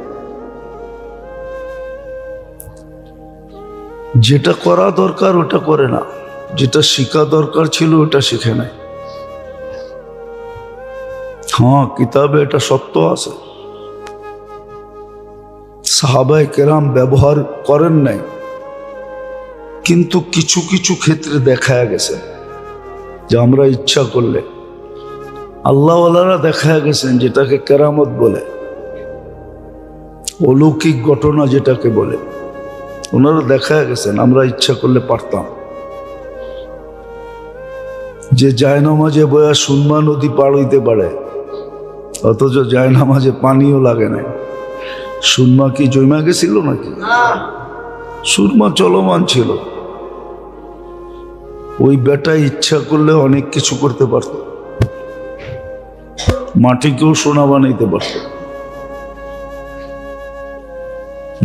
যেটা করা দরকার ওটা করে না, যেটা শিখা দরকার ছিল ওটা শিখে নাই। হ্যাঁ, কিতাবে এটা সত্য আছে, সাহাবায়ে কেরাম ব্যবহার করেন নাই, কিন্তু কিছু কিছু ক্ষেত্রে দেখা গেছে যে আমরা ইচ্ছা করলে, আল্লাহওয়ালারা দেখা গেছেন যেটাকে কেরামত বলে, অলৌকিক ঘটনা যেটাকে বলে, ওনারা দেখা গেছেন আমরা ইচ্ছা করলে পারতাম। যে জায়নামাজে বয়া সুরমা নদী পার হইতে পারে, অথচ জায়নামাজে পানিও লাগে নাই। সুরমা কি জমা গেছিল নাকি? সুরমা চলমান ছিল। ওই বেটা ইচ্ছা করলে অনেক কিছু করতে পারত, মাটিকেও সোনা বানাইতে পারত।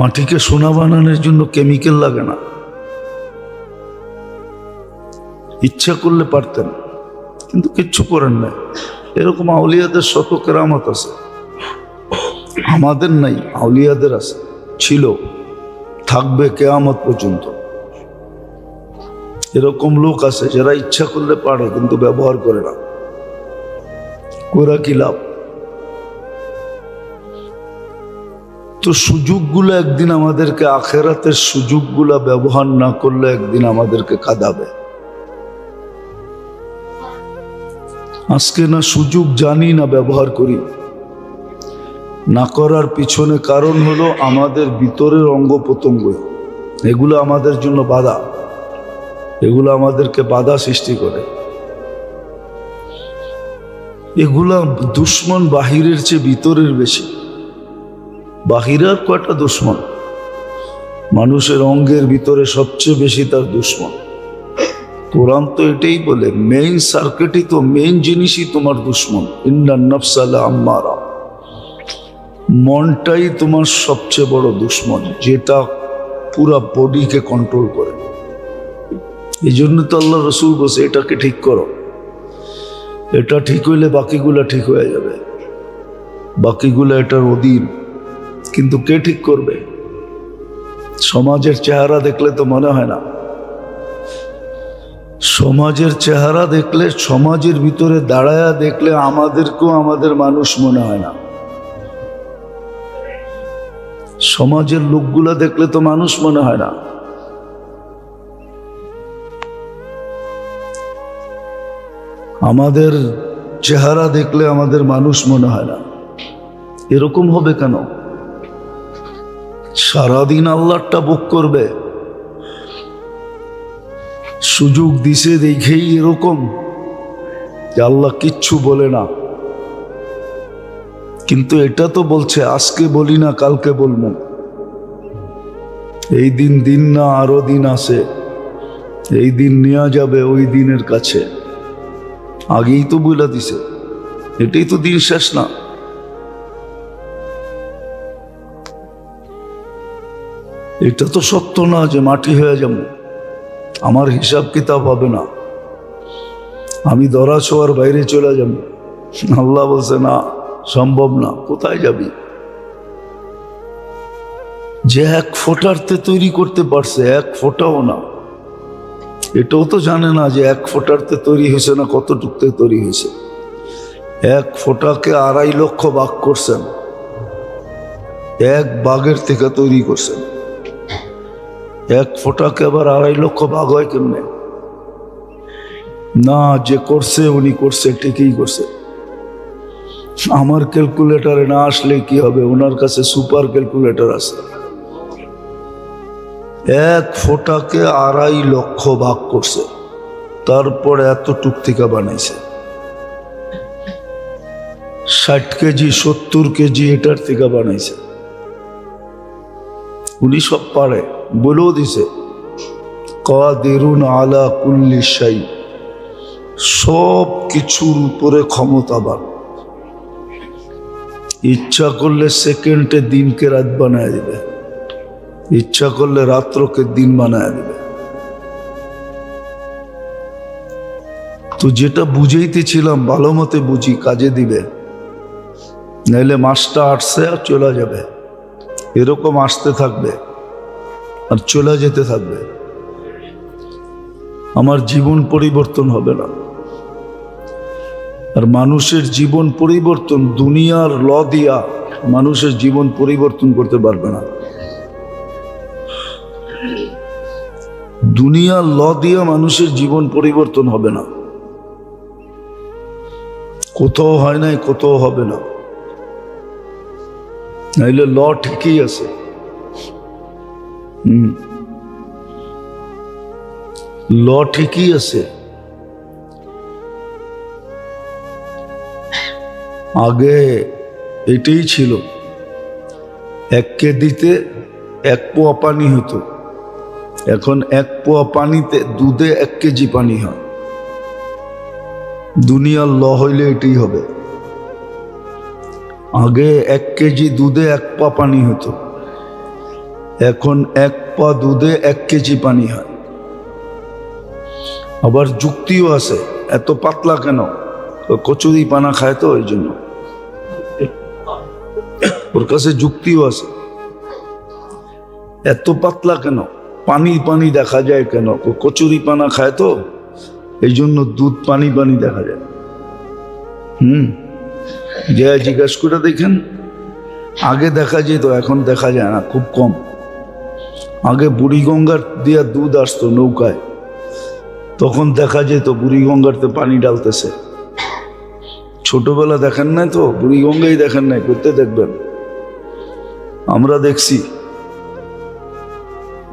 মাটিকে সোনা বানানোর জন্য কেমিক্যাল লাগে না, ইচ্ছা করলে পারতেন, কিন্তু কিচ্ছু করেন না। এরকম আউলিয়াদের শত কেরামত আছে, আমাদের নাই, আউলিয়াদের আছে, ছিল, থাকবে কিয়ামত পর্যন্ত। এরকম লোক আছে যারা ইচ্ছা করলে পারে কিন্তু ব্যবহার করে না, করা কি লাভ? তো সুযোগগুলো একদিন আমাদেরকে, আখেরাতের সুযোগগুলা ব্যবহার না করলে একদিন আমাদেরকে কাঁদাবে। আজকে না সুযোগ জানি না ব্যবহার করি, না করার পিছনে কারণ হলো আমাদের ভিতরের অঙ্গ প্রত্যঙ্গ, এগুলো আমাদের জন্য বাধা, এগুলো আমাদেরকে বাধা সৃষ্টি করে। এগুলা দুশ্মন বাহিরের চেয়ে ভিতরের বেশি। বাহিরের কয়টা দুশ্মন, মানুষের অঙ্গের ভিতরে সবচেয়ে বেশি তার দুশ্মন। কোরআন তো এটাই বলে, মেইন সার্কিটই তো, মেইন জিনিসই তোমার দুশ্মন। ইন্নান নাফসা লাআম্মারা, মনটাই তোমার সবচেয়ে বড় দুশ্মন, যেটা পুরা বডিকে কন্ট্রোল করে। এই জন্য তো আল্লাহ রসুল বলছে এটাকে ঠিক করো, এটা ঠিক হইলে বাকিগুলা ঠিক হয়ে যাবে, বাকিগুলা এটার অধীন। কিন্তু কে ঠিক করবে? সমাজের চেহারা দেখলে তো মনে হয় না, সমাজের চেহারা দেখলে, সমাজের ভিতরে দাঁড়ায়া দেখলে আমাদেরকেও আমাদের মানুষ মনে হয় না। সমাজের লোকগুলা দেখলে তো মানুষ মনে হয় না। আমাদের চেহারা দেখলে আমাদের মানুষ মনে হয় না। এরকম হবে কেন? সারাদিন আল্লাহটা বুক করবে, সুযোগ দিছে দেখেই এরকম যে আল্লাহ কিচ্ছু বলে না। কিন্তু এটা তো বলছে আজকে বলি না কালকে বলবো, এই দিন দিন না আরো দিন আছে, এই দিন নেওয়া যাবে ওই দিনের কাছে, আগেই তো বলে দিছে। এটাই তো দিন শেষ না। এটা তো সত্য না যে মাটি হয়ে যাব, আমার হিসাব কিতাব হবে না, আমি ধরা ছোঁয়ার বাইরে চলে যাব। আল্লাহ বলছে না, সম্ভব না। কোথায় যাবি? যে এক ফোঁটারতে তৈরি করতে পারছে, এক ফোঁটাও না, এটাও তো জানে না যে এক ফোঁটারতে তৈরি হয়েছে না কতটুকতে তৈরি হয়েছে। এক ফোঁটাকে 2.5 লক্ষ ভাগ করছেন, এক বাঘের থেকে তৈরি করছেন। এক ফোঁটাকে আবার 2.5 লক্ষ ভাগ হয় কেমনে? না, যে করছে উনি করছে, ঠিকই করছে। আমার ক্যালকুলেটরে না আসলে কি হবে, ওনার কাছে সুপার ক্যালকুলেটর আছে। 1 ফোঁটাকে 2.5 লক্ষ ভাগ করছে, তারপর এতটুক থেকে বানাইছে। 60 কেজি 70 কেজি এটার থেকে বানাইছে। উনি সব পারে, বলেও দিছে কাদিরুন আলা কুল্লি শাই, সব কিছুর উপরে ক্ষমতাবান। ইচ্ছা করলে সেকেন্ডে দিনকে রাত বানায় দিবে, ইচ্ছা করলে রাত্রকে দিন বানায় দিবে। তো যেটা বুঝাইতেছিলাম ভালো মতে বুঝি, কাজে দিবে, নাইলে মাসটা আসছে আর চলে যাবে। এরকম আসতে থাকবে আর চলে যেতে থাকবে। আমার জীবন পরিবর্তন হবে না। আর মানুষের জীবন পরিবর্তন, দুনিয়ার ল দিয়া মানুষের জীবন পরিবর্তন করতে পারবে না। দুনিয়ার ল দিয়া মানুষের জীবন পরিবর্তন হবে না। কোথাও হয় নাই, কোথাও হবে না। নাইলে ল ঠিকই আছে। ল ঠিকই আছে। আগে এটাই ছিল, 1 কেজিতে 1 পোয়া পানি হতো। এখন 1 পোয়া পানিতে, দুধে 1 কেজি পানি হয়। দুনিয়ার ল হইলে এটাই হবে। আগে 1 কেজি দুধে 1 পা পানি হতো, এখন 1 পা দুধে 1 কেজি পানি হয়। আবার যুক্তিও আছে, এত পাতলা কেন? কচুরি পানা খায় তো, ওই জন্য ওর কাছে যুক্তিও আছে। এত পাতলা কেন, পানি পানি দেখা যায় কেন? কচুরি পানা খায় তো, এই জন্য দুধ পানি পানি দেখা যায়। যে জিজ্ঞাসা করে দেখেন, আগে দেখা যেত, এখন দেখা যায় না, খুব কম। আগে বুড়িগঙ্গার দিয়া দুধ আসতো নৌকায়, তখন দেখা যেত বুড়িগঙ্গাতে পানি ডালতেছে। ছোটবেলা দেখেন নাই তো, বুড়িগঙ্গাই দেখেন নাই, করতে দেখবেন। আমরা দেখছি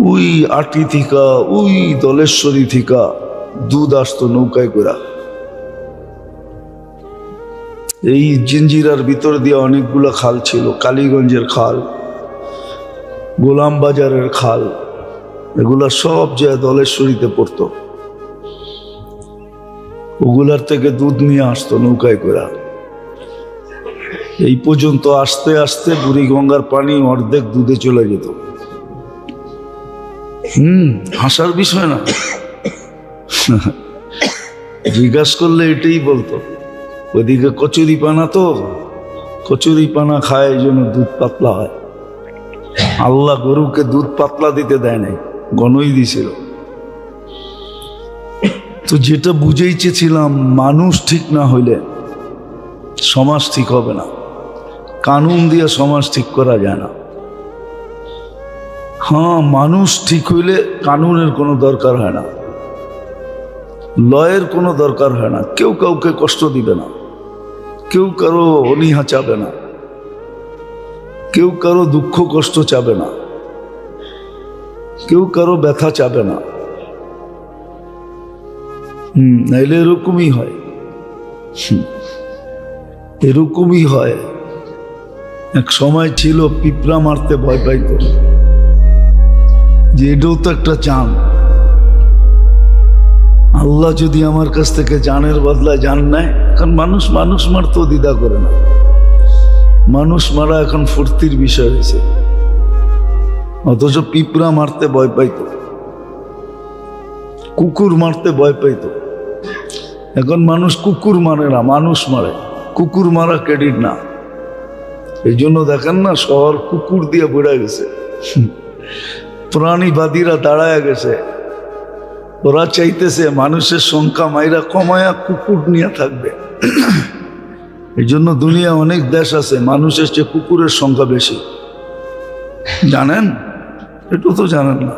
ওই আটি থিকা, ওই দলেশ্বরী থিকা দুধ আসতো নৌকায় করে। এই জিঞ্জিরার ভিতর দিয়ে অনেকগুলো খাল ছিল, কালীগঞ্জের খাল, গোলাম বাজারের খাল, এগুলা সব যে দলেশ্বরীতে পড়তো। ওগুলার থেকে দুধ নিয়ে আসতো নৌকায় করে। এই পর্যন্ত আস্তে আস্তে বুড়িগঙ্গার পানি অর্ধেক দুধে চলে যেত। হাসার বিষয় না। জিজ্ঞাসা করলে এটাই বলতো। ওইদিকে কচুরি পানা তো, কচুরি পানা খায়, এই জন্য দুধ পাতলা হয়। আল্লাহ গরুকে দুধ পাতলা দিতে দেয় নাই, ঘনই দিছিল। তো যেটা বুঝাইতেছিলাম, মানুষ ঠিক না হইলে সমাজ ঠিক হবে না। কানুন দিয়ে সমাজ ঠিক করা যায় না। হ্যাঁ, মানুষ ঠিক হইলে কানুনের কোনো দরকার হয় না, লয়ের কোনো দরকার হয় না। কেউ কাউকে কষ্ট দিবে না, কেউ কারো অনীহা চাবে না, কেউ কারো দুঃখ কষ্ট চাবে না, কেউ কারো ব্যথা চাবে না। নাইলে এরকমই হয়, এরকমই হয়। এক সময় ছিল পিঁপড়া মারতে ভয় পাইত, যে এটাও তো একটা জান। আল্লাহ যদি আমার কাছ থেকে জানের বদলায় জান নেয়, কারণ মানুষ মানুষ মারতেও দ্বিধা করে না। মানুষ মারা এখন ফুর্তির বিষয় হয়েছে, অথচ পিঁপড়া মারতে ভয় পাইত, কুকুর মারতে ভয় পাইত। এখন মানুষ কুকুর মারে না, মানুষ মারে। কুকুর মারা ক্রেডিট না। এই জন্য দেখেন না, শহর কুকুর দিয়ে বেড়ে গেছে। প্রাণীবাদীরা দাঁড়ায় গেছে, ওরা চাইতেছে মানুষের সংখ্যা মাইরা কমায়া কুকুর নিয়ে থাকবে। এই জন্য দুনিয়া অনেক দেশ আছে মানুষের চেয়ে কুকুরের সংখ্যা বেশি। জানেন? এটা তো জানেন না।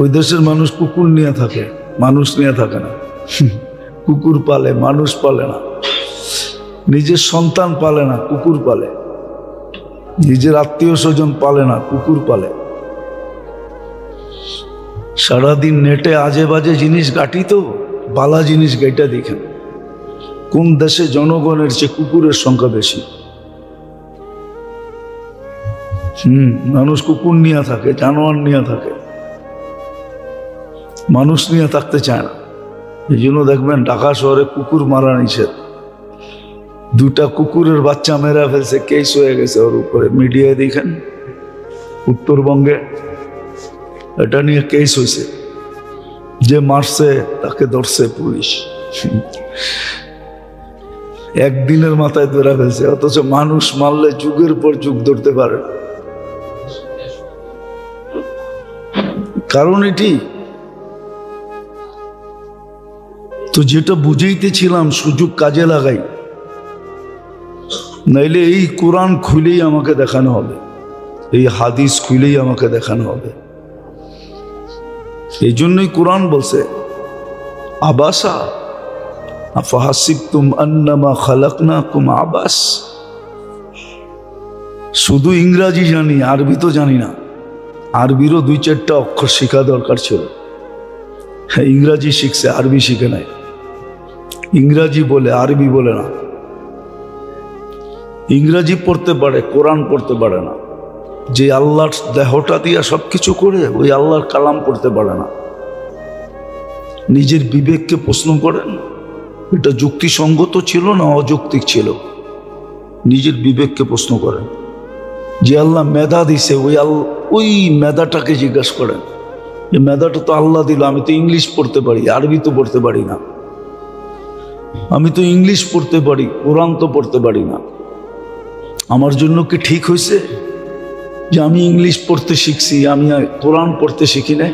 ওই দেশের মানুষ কুকুর নিয়ে থাকে। মানুষ নিয়ে থাকে না। কুকুর পালে, মানুষ পালে না। নিজের সন্তান পালে না, কুকুর পালে। নিজের আত্মীয় স্বজন পালে না, কুকুর পালে। সারাদিন নেটে আজে বাজে জিনিস ঘাটি, তো বালা জিনিস গাইটা দেখেন। কোন দেশে জনগণের চেয়ে কুকুরের সংখ্যা বেশি? মানুষ কুকুর নিয়ে থাকে, জানোয়ার নিয়ে থাকে, মানুষ নিয়ে থাকতে চায় না। এই জন্য দেখবেন ঢাকা শহরে কুকুর মারা নিষেধ। দুটা কুকুরের বাচ্চা মেরা ফেলছে, কেস হয়ে গেছে ওর উপরে। মিডিয়ায় দেখেন উত্তরবঙ্গে এটা নিয়ে কেস হয়েছে। যে মারছে তাকে ধরছে পুলিশ, একদিনের মাথায় ধরা ফেলছে। অথচ মানুষ মারলে যুগের পর যুগ ধরতে পারে। কারণ এটি তো, যেটা বুঝাইতেছিলাম, সুযোগ কাজে লাগাই, নাইলে এই কোরআন খুলেই আমাকে দেখানো হবে, এই হাদিস খুলেই আমাকে দেখানো হবে। এই জন্যই কোরআন বলছে আবাসা আফাহাসিবতুম আন্নামা খালাকনাকুম আবাস। শুধু ইংরাজি জানি, আরবি তো জানি না। আরবিরও 2-4টা অক্ষর শেখা দরকার ছিল। হ্যাঁ, ইংরাজি শিখছে, আরবি শিখে নাই। ইংরাজি বলে, আরবি বলে না। ইংরাজি পড়তে পারে, কোরআন পড়তে পারে না। যে আল্লাহর দেহটা দিয়া সবকিছু করে, ওই আল্লাহর কালাম পড়তে পারে না। নিজের বিবেককে প্রশ্ন করেন, এটা যুক্তিসঙ্গত ছিল না অযৌক্তিক ছিল? নিজের বিবেককে প্রশ্ন করেন। যে আল্লাহ মেধা দিছে, ওই মেধাটাকে জিজ্ঞাসা করেন, যে মেধাটা তো আল্লাহ দিল, আমি তো ইংলিশ পড়তে পারি, আরবি তো পড়তে পারি না। আমি তো ইংলিশ পড়তে পারি, কোরআন তো পড়তে পারি না। আমার জন্য কি ঠিক হয়েছে যে আমি ইংলিশ পড়তে শিখছি, আমি কোরআন পড়তে শিখি নাই?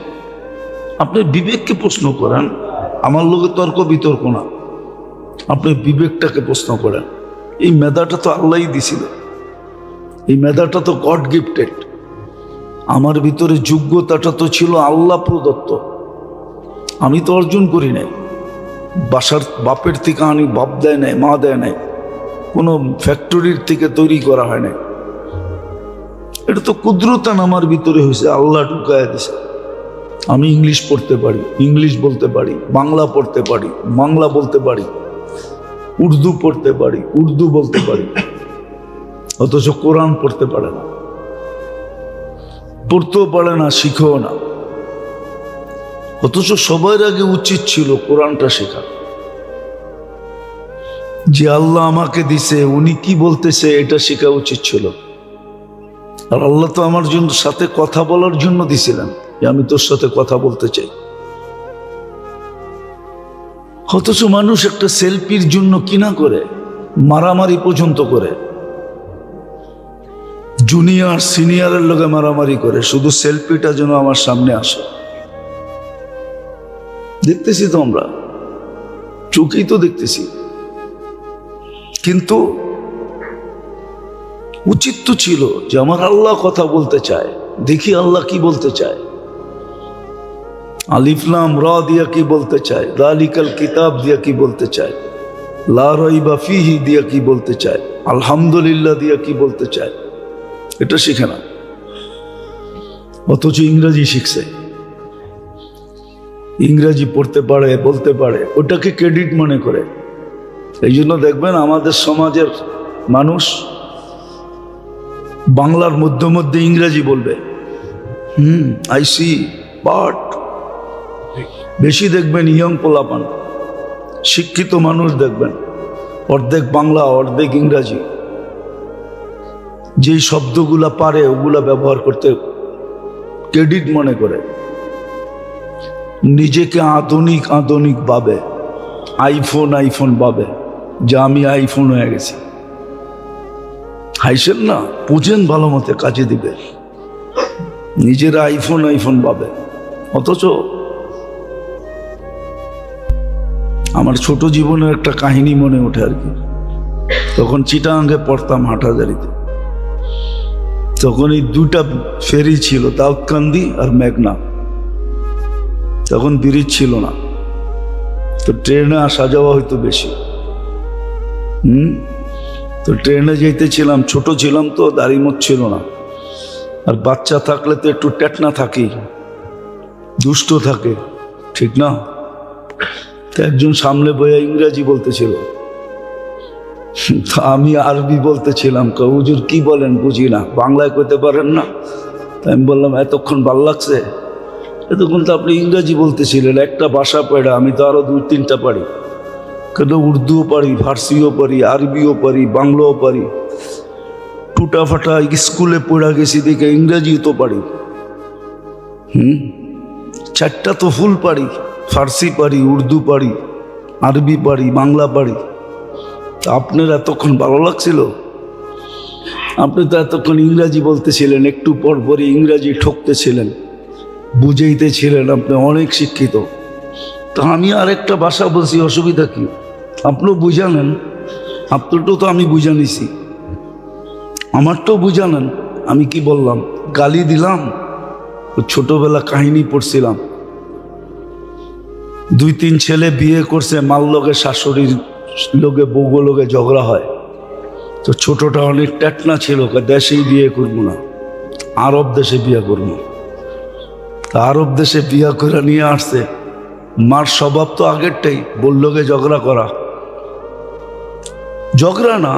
আপনার বিবেককে প্রশ্ন করেন। আমার লোকে তর্ক বিতর্ক না, আপনার বিবেকটাকে প্রশ্ন করেন। এই মেধাটা তো আল্লাহই দিছিল, এই মেধাটা তো গড গিফটেড। আমার ভিতরে যোগ্যতাটা তো ছিল আল্লাহ প্রদত্ত, আমি তো অর্জন করি নাই। বাপের থেকে আনি, বাপ দেয় নাই, মা দেয় নাই, কোনো ফ্যাক্টরির থেকে তৈরি করা হয় নাই। এটা তো কুদরতান আমার ভিতরে হয়েছে, আল্লাহ ঢুকায় দিছে। আমি ইংলিশ পড়তে পারি, ইংলিশ বলতে পারি, বাংলা পড়তে পারি, বাংলা বলতে পারি, উর্দু পড়তে পারি, উর্দু বলতে পারি। অথচ কোরআন পড়তে পারে না, পড়তেও পারে না, শিখেও না। অথচ সবার আগে উচিত ছিল কোরআনটা শেখা। যে আল্লাহ আমাকে দিছে, উনি কি বলতেছে, এটা শেখা উচিত ছিল। আর আল্লাহ তো আমার জন্য সাথে কথা বলার জন্য দিছিলেন, যে আমি তোর সাথে কথা বলতে চাই। অথচ মানুষ একটা সেলফির জন্য কিনা করে, মারামারি পর্যন্ত করে, জুনিয়র সিনিয়রের লগে মারামারি করে, শুধু সেলফিটা যেন আমার সামনে আসে। দেখতেছি তো আমরা, চোখেই তো দেখতেছি। কিন্তু উচিত তো ছিল যে আমার আল্লাহ কথা বলতে চায়, দেখি আল্লাহ কি বলতে চায়। আলিফ লাম রা দিয়া কি বলতে চায়, যালিকাল কিতাব দিয়া কি বলতে চায়, লা রাইবা ফিহি দিয়া কি বলতে চায়, আলহামদুলিল্লাহ দিয়া কি বলতে চায়, এটা শিখে না। অথচ ইংরেজি শিখছে, ইংরেজি পড়তে পারে, বলতে পারে, ওটাকে ক্রেডিট মনে করে। এই জন্য দেখবেন আমাদের সমাজের মানুষ বাংলার মধ্যে মধ্যে ইংরেজি বলবে। আই সি, বাট বেশি দেখবেন ইয়ং পোলাপান, শিক্ষিত মানুষ দেখবেন অর্ধেক বাংলা অর্ধেক ইংরাজি। যেই শব্দগুলা পারে ওগুলা ব্যবহার করতে ক্রেডিট মনে করে, নিজেকে আধুনিক আধুনিক ভাবে, আইফোন আইফোন ভাবে যে আমি আইফোন হয়ে গেছি। হাইসেন না, বুঝেন ভালো মতে, কাজে দিবে। নিজের আইফোন আইফোন ভাবে। অথচ আমার ছোট জীবনের একটা কাহিনী মনে ওঠে আর কি। তখন চিটাগাঙ্গে পড়তাম, হাটহাজারিতে। তখন এই দুটা ফেরি ছিল, দাউদকান্দি আর মেঘনা। তখন ব্রিজ ছিল না। তো ট্রেনে আসা যাওয়া হয়তো বেশি। তো ট্রেনে যেতেছিলাম, ছোট ছিলাম তো, দাড়ি মোছ ছিল না। আর বাচ্চা থাকলে তো একটু টেটনা থাকি, দুষ্ট থাকে, ঠিক না? তো একজন সামনে বইয়া ইংরাজি বলতেছিল, তো আমি আরবি বলতেছিলাম। হুজুর কি বলেন বুঝি না, বাংলায় কইতে পারেন না? আমি বললাম এতক্ষণ ভাল লাগছে, এতক্ষণ তো আপনি ইংরাজি বলতেছিলেন, একটা ভাষা পড়া, আমি তো আরো 2-3টা পারি। কেন উর্দুও পারি, ফার্সিও পারি, আরবিও পারি, বাংলাও পারি, টুটা ফাটা স্কুলে পড়া গেছি দেখে ইংরাজিও তো পারি। 4টা তো ফুল পারি, ফার্সি পারি, উর্দু পারি, আরবি পারি, বাংলা পারি। আপনার এতক্ষণ ভালো লাগছিল? আপনি তো এতক্ষণ ইংরাজি বলতেছিলেন, একটু পর পরই ইংরাজি ঠকতেছিলেন, বুঝাইতেছিলেন, আপনি অনেক শিক্ষিত। তো আমি আরেকটা ভাষা বলছি, অসুবিধা কি? আপনিও বুঝানেন, আপনারটাও তো আমি বুঝা নিছি, আমারটাও বুঝানেন। আমি কি বললাম? গালি দিলাম? ছোটবেলা কাহিনী পড়ছিলাম, 2-3 ছেলে বিয়ে করছে, মাল লগে শাশুড়ির লোকে বউ লোকে ঝগড়া হয়। তো ছোটটা অনেক টেটনা ছিল, দেশেই বিয়ে করবো না, আরব দেশে বিয়ে করবো। তা আরব দেশে বিয়ে করে নিয়ে আসছে। মার স্বভাব তো আগেরটাই, বললোকে ঝগড়া করা, ঝগড়া না,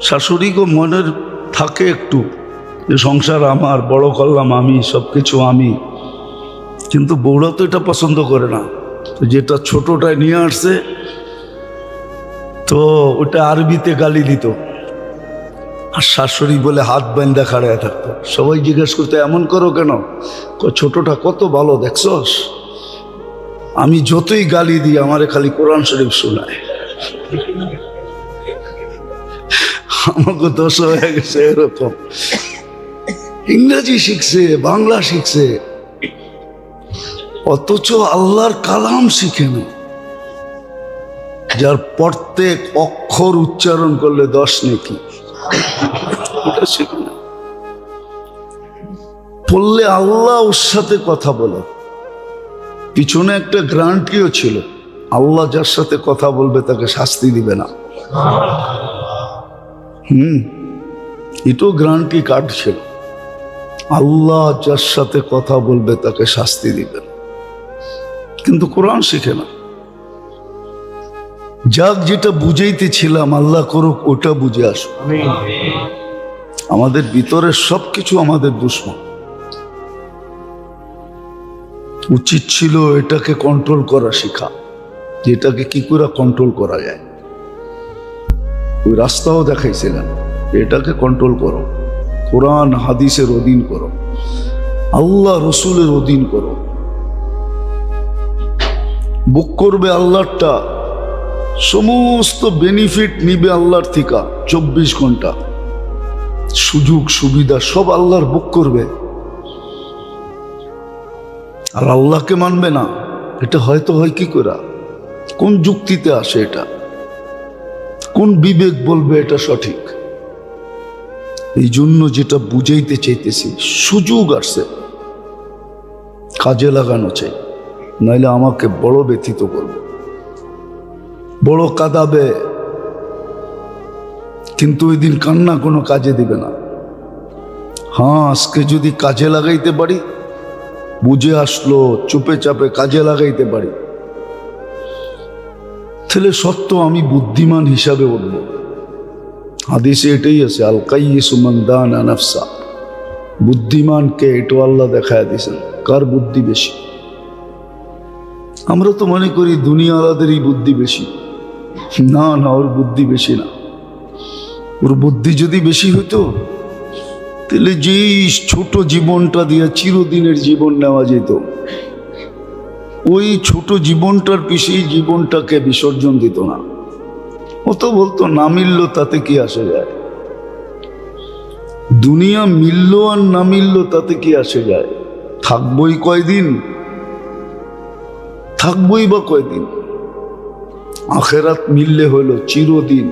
শাশুড়িকে মনের থাকে একটু যে সংসার আমার, বড় করলাম আমি, সব কিছু আমি। কিন্তু বউরা তো এটা পছন্দ করে না। তো যেটা ছোটটায় নিয়ে আসছে, তো ওটা আরবিতে গালি দিত, আর শাশুড়ি বলে হাত বান্ধা খাড়ায় থাকতো। সবাই জিজ্ঞেস করতো এমন করো কেন? ছোটটা কত ভালো দেখছস, আমি যতই গালি দিই আমারে খালি কোরআন শরীফ শোনায়। আমাকে দোষ হয়ে গেছে এরকম, ইংরেজি শিখছে, বাংলা শিখছে, অথচ আল্লাহর কালাম শিখে না। যার প্রত্যেক অক্ষর উচ্চারণ করলে 10 নেকি, ওটা শিখে না। পড়লে আল্লাহ ওর সাথে কথা বলে, পিছনে একটা গ্যারান্টিও ছিল, আল্লাহ যার সাথে কথা বলবে তাকে শাস্তি দিবে না। এটাও গ্যারান্টি কার্ড ছিল, আল্লাহ যার সাথে কথা বলবে তাকে শাস্তি দিবে না। কিন্তু কোরআন শিখে না। যাক, যেটা বুঝাইতেছিলাম, আল্লাহ করুক ওটা বুঝে আসো। আমাদের ভিতরে সবকিছু আমাদের দুশ্মন। উচিত ছিল এটাকে কন্ট্রোল করা শেখা, যেটাকে কি করে কন্ট্রোল করা যায়। ওই রাস্তাও দেখাইছিলেন, এটাকে কন্ট্রোল করো, কোরআন হাদিসের অধীন করো, আল্লাহ রসুলের অধীন করো। বুক করবে আল্লাহরটা, সমস্ত বেনিফিট নিবে আল্লাহর থেকে, 24 ঘন্টা সুযোগ সুবিধা সব আল্লাহর বুক করবে। আর আল্লাহকে মানবে না, এটা হয়তো হয় কি করে? কোন যুক্তিতে আসে এটা? কোন বিবেক বলবে এটা সঠিক? এই জন্য যেটা বুঝাইতে চাইতেছি, সুযোগ আসছে, কাজে লাগানো চাই, নাইলে আমাকে বড় ব্যথিত করবে, বড় কাঁদাবে। কিন্তু ওই দিন কান্না কোনো কাজে দিবে না। হ্যাঁ, আজকে যদি কাজে লাগাইতে পারি, বুঝে আসলো, চুপে চাপে কাজে লাগাইতে পারি, তাহলে সত্য আমি বুদ্ধিমান হিসাবে উঠব। হাদিসে এটাই আছে, আল কাইয়িসু মান দানা নাফসা। বুদ্ধিমানকে এটা আল্লাহ দেখায় দিয়েছেন, কার বুদ্ধি বেশি। আমরা তো মনে করি দুনিয়াওয়ালাদেরই বুদ্ধি বেশি। না না, ওর বুদ্ধি বেশি না। ওর বুদ্ধি যদি বেশি হতো, তাহলে যেই ছোট জীবনটা দিয়ে চিরদিনের জীবন নেওয়া যেত, ওই ছোট জীবনটার পিছেই জীবনটাকে বিসর্জন দিত না। ও তো বলতো না মিললো তাতে কি আসে যায়, দুনিয়া মিললো আর না মিললো তাতে কি আসে যায়, থাকবই কয়দিন, থাকবই বা কয়দিন। আখেরাত মিললে হলো চিরদিন,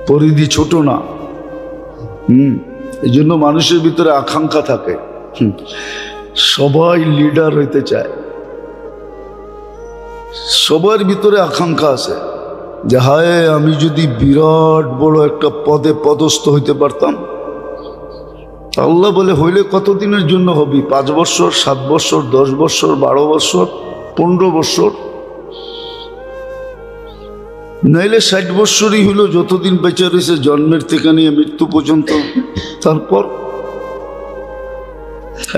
পরিধি ছোট না। এই জন্য মানুষের ভিতরে আকাঙ্ক্ষা থাকে, সবাই লিডার হইতে চায়, সবার ভিতরে আকাঙ্ক্ষা আছে যে হায় আমি যদি বিরাট বড় একটা পদে পদস্থ হইতে পারতাম। আল্লাহ বলে হইলে কতদিনের জন্য হবি? 5 বছর, 7 বছর, 10 বছর, 12 বছর, 15 বছর, নাইলে 60 বছরই হইল, যতদিন বেঁচে রয়েছে জন্মের থেকে নিয়ে মৃত্যু পর্যন্ত। তারপর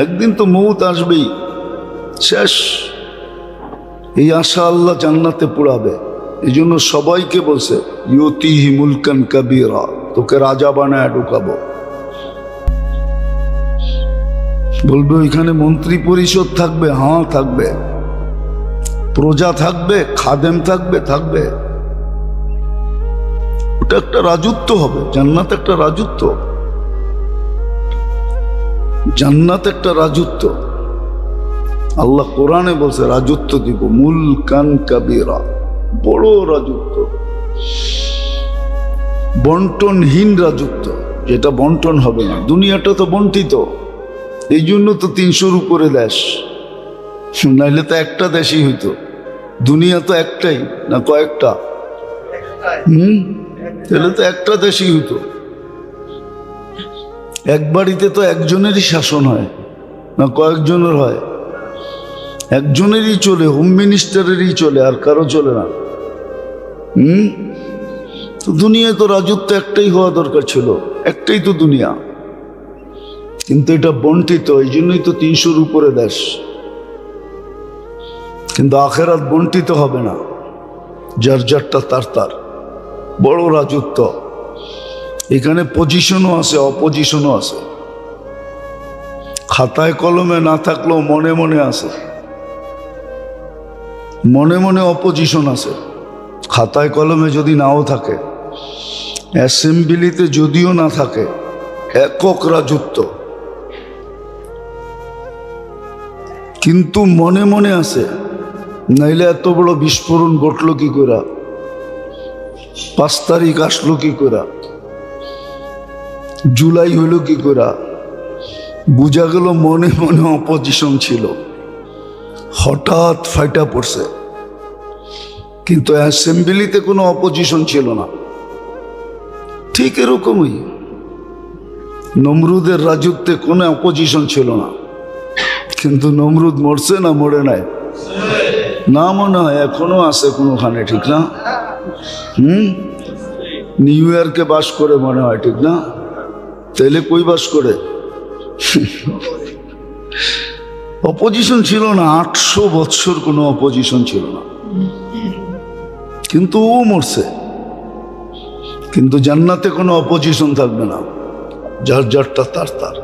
একদিন তো মৌত আসবেই, শেষ। এই আশা আল্লাহ জান্নাতে পোড়াবে। এই জন্য সবাইকে বলছে ইউতিহি মুলকান কাবীরা, তোকে রাজা বানায় ঢুকাবো। বলবে ওইখানে মন্ত্রী পরিষদ থাকবে, হ্যাঁ থাকবে, প্রজা থাকবে, খাদেম থাকবে, থাকবে। ওটা একটা রাজত্ব হবে। জান্নাত একটা রাজত্ব, জান্নাত একটা রাজত্ব। আল্লাহ কোরআনে বলছে রাজত্ব দিব, মুলকান কাবীরা, বড় রাজত্ব, বন্টনহীন রাজত্ব, যেটা বন্টন হবে না। দুনিয়াটা তো বন্টিত, এই জন্য তো 300-র উপরে দেশ, নাইলে তো একটা দেশই হইতো। দুনিয়া তো একটাই না কয়েকটা? তাহলে তো একটা দেশই হইতো। এক বাড়িতে তো একজনেরই শাসন হয় না কয়েকজনের হয়? একজনেরই চলে, হোম মিনিস্টারেরই চলে, আর কারো চলে না। তো দুনিয়ায় তো রাজত্ব একটাই হওয়া দরকার ছিল, একটাই তো দুনিয়া, কিন্তু এটা বন্টিত, এই জন্যই তো 300-র উপরে দেশ। কিন্তু আখেরাত বন্টিত হবে না, যার যারটা তার তার, বড় রাজত্ব। এখানে পজিশনও আছে, অপজিশনও আছে। খাতায় কলমে না থাকলেও মনে মনে আছে, মনে মনে অপোজিশন আছে। খাতায় কলমে যদি নাও থাকে, অ্যাসেম্বলিতে যদিও না থাকে, একক রাজত্ব, কিন্তু মনে মনে আছে। নাইলে এত বড় বিস্ফোরণ ঘটলো কি করে? 5 তারিখ আসলো কি করে? জুলাই হইল কি করে? বুঝা গেল মনে মনে অপোজিশন ছিল, হঠাৎ ফাইটা পড়ছে। কিন্তু অ্যাসেম্বলিতে কোনো অপোজিশন ছিল না। ঠিক এরকমই নমরুদের রাজত্বে কোনো অপোজিশন ছিল না, কিন্তু নমরুদ মরছে না মরে নাই? না, মনে হয় এখনো আছে কোনোখানে, ঠিক না? নিউ ইয়র্কে বাস করে মনে হয়, ঠিক না? তাইলে কই বাস করে? অপোজিশন ছিল না, 800 বছর কোনো অপোজিশন ছিল না, কিন্তু ও মরছে। কিন্তু জান্নাতে কোনো অপোজিশন থাকবে না, যার যারটা তার তার।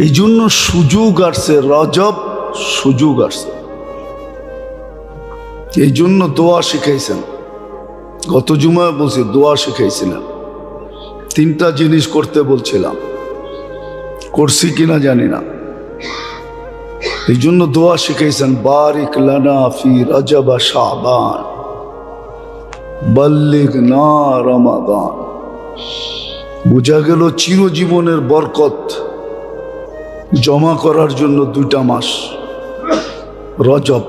এই জন্য সুযোগ আসছে, রজব সুযোগ আসছে। এই জন্য দোয়া শিখাইছেন। গত জুমায় বলছি দোয়া শিখাইছিলেন। 3টা জিনিস করতে বলছিলাম, করছি কিনা জানি না। এই জন্য দোয়া শিখাইছেন, বারিক লানা ফি রজব শাবান বাল্লিগনা রমাদান। বোঝা গেল চিরজীবনের বরকত জমা করার জন্য 2টা মাস, রজব।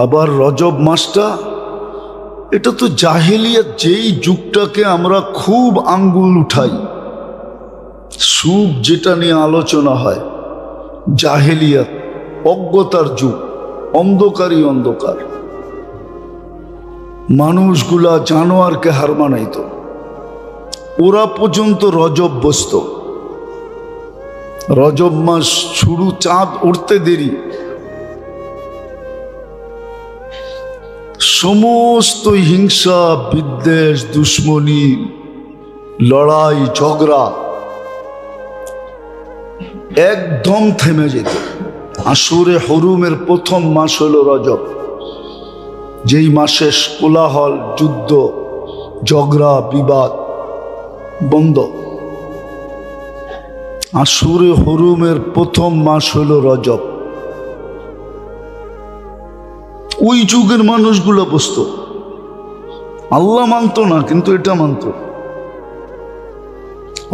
আবার রজব মাসটা, এটা তো জাহেলিয়াত, যেই যুগটাকে আমরা খুব আঙ্গুল উঠাই, সুখ যেটা নিয়ে আলোচনা হয়, জাহেলিয়াত, অজ্ঞতার যুগ, অন্ধকারই অন্ধকার। মানুষগুলা জানোয়ারকে হার মানাইত, ওরা পর্যন্ত রজব বসত। রজব মাস শুরু, চাঁদ উঠতে দেরি, সমস্ত হিংসা বিদ্বেষ দুশ্মনী লড়াই ঝগড়া একদম থেমে যেত। আশুরে হরুমের প্রথম মাস হলো রজব, যেই মাসে কোলাহল, যুদ্ধ, ঝগড়া, বিবাদ বন্ধ। আশুরে হরুমের প্রথম মাস হলো রজব। ওই যুগের মানুষগুলো বসত, আল্লাহ মানত না, কিন্তু এটা মানত।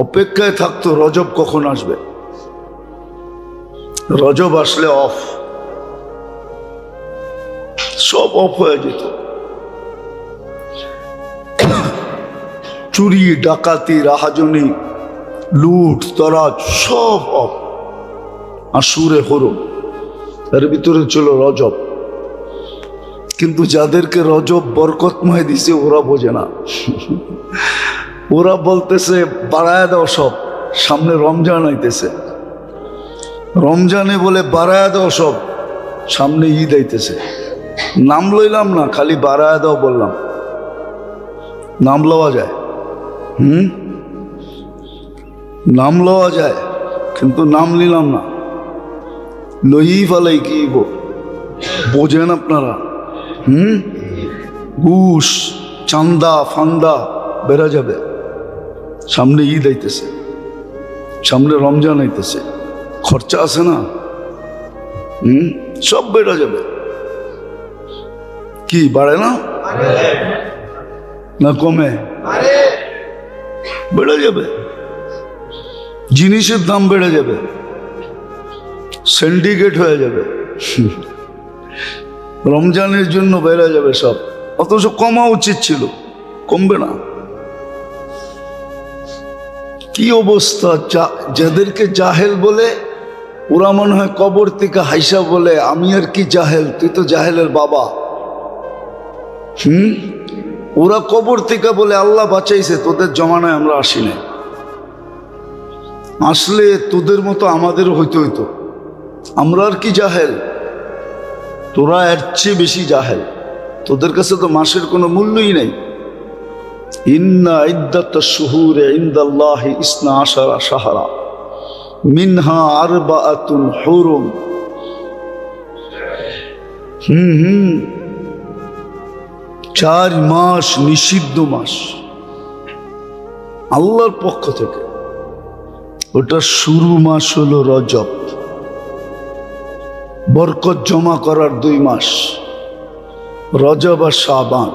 অপেক্ষায় থাকতো রজব কখন আসবে, রজব আসলে অফ। সব অফ হয়ে যেত। চুরি, ডাকাতি, রাহাজনি, লুট, তরাজ সব অফ। আশুরে হরম, এর ভিতরে ছিল রজব। কিন্তু যাদেরকে রজব বরকতময় দিছে ওরা বোঝে না। ওরা বলতেছে বাড়ায় দাও সব, সামনে রমজান আইতেছে। রমজানে বলে বাড়ায় দাও সব, সামনে ঈদ আইতেছে। নাম লইলাম না, খালি বাড়ায় দাও বললাম। নাম লওয়া যায়, নাম লওয়া যায়, কিন্তু নাম নিলাম না। লই ফালাই কি বোঝেন আপনারা? ঘুষ, চান্দা ফান্দা বেড়া যাবে। সামনে ঈদ আইতেছে, সামনে রমজান আইতেছে, খরচা আছে না, সব বেড়া যাবে। কি বাড়ে না? না কমে? বেড়ে যাবে। জিনিসের দাম বেড়ে যাবে, সিন্ডিকেট হয়ে যাবে। রমজানের জন্য বেড়ে যাবে সব, অথচ কমা উচিত ছিল, কমবে না। কি অবস্থা! যাদেরকে জাহেল বলে ওরা মনে হয় কবর থেকে হাইসা বলে আমি আর কি জাহেল, তুই তো জাহেলের বাবা। ওরা কবর থেকে বলে আল্লাহ বাঁচাইছে, তোদের জমানায় আমরা আসি নাই। আসলে তোদের মতো আমাদেরও হইতে হইতো। আমরা আর কি জাহেল, তোরা এর চেয়ে বেশি জাহেল। তোদের কাছে তো মাসের কোনো মূল্যই নেই। ইন্না ইদ্দাতাশ শুহুরি ইনদাল্লাহি 12 শাহরা মিনহা আরবাআতুন হুরুম। 4 মাস নিষিদ্ধ মাস আল্লাহর পক্ষ থেকে। ওটা শুরু মাস হলো রজব, বরকত জমা করার 2 মাস, রজব আর শাবান।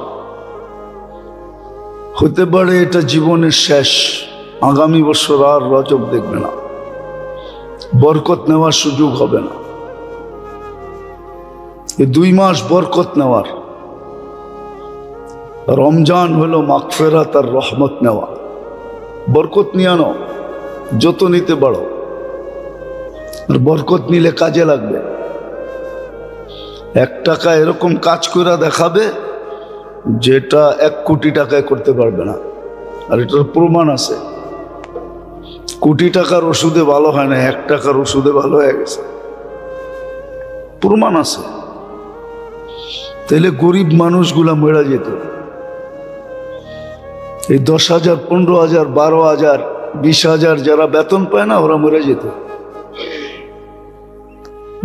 হতে পারে এটা জীবনের শেষ, আগামী বছর আর রজব দেখবে না, বরকত নেওয়ার সুযোগ হবে না। এই 2 মাস বরকত নেওয়ার। রমজান হলো মাগফিরাত আর রহমত নেওয়া। বরকত নিয়ে আনো, যত নিতে পারো, আর বরকত নিলে কাজে লাগবে। 1 টাকা এরকম কাজ করে দেখাবে যেটা 1 কোটি টাকায় করতে পারবে না। আর এটার প্রমাণ আছে। কোটি টাকার ওষুধে ভালো হয় না, 1 টাকার ওষুধে ভালো হয়ে গেছে, প্রমাণ আছে। তাহলে গরিব মানুষগুলা মরে যেত। এই 10,000, 15,000, 12,000, 20,000 যারা বেতন পায় না, ওরা মরে যেত।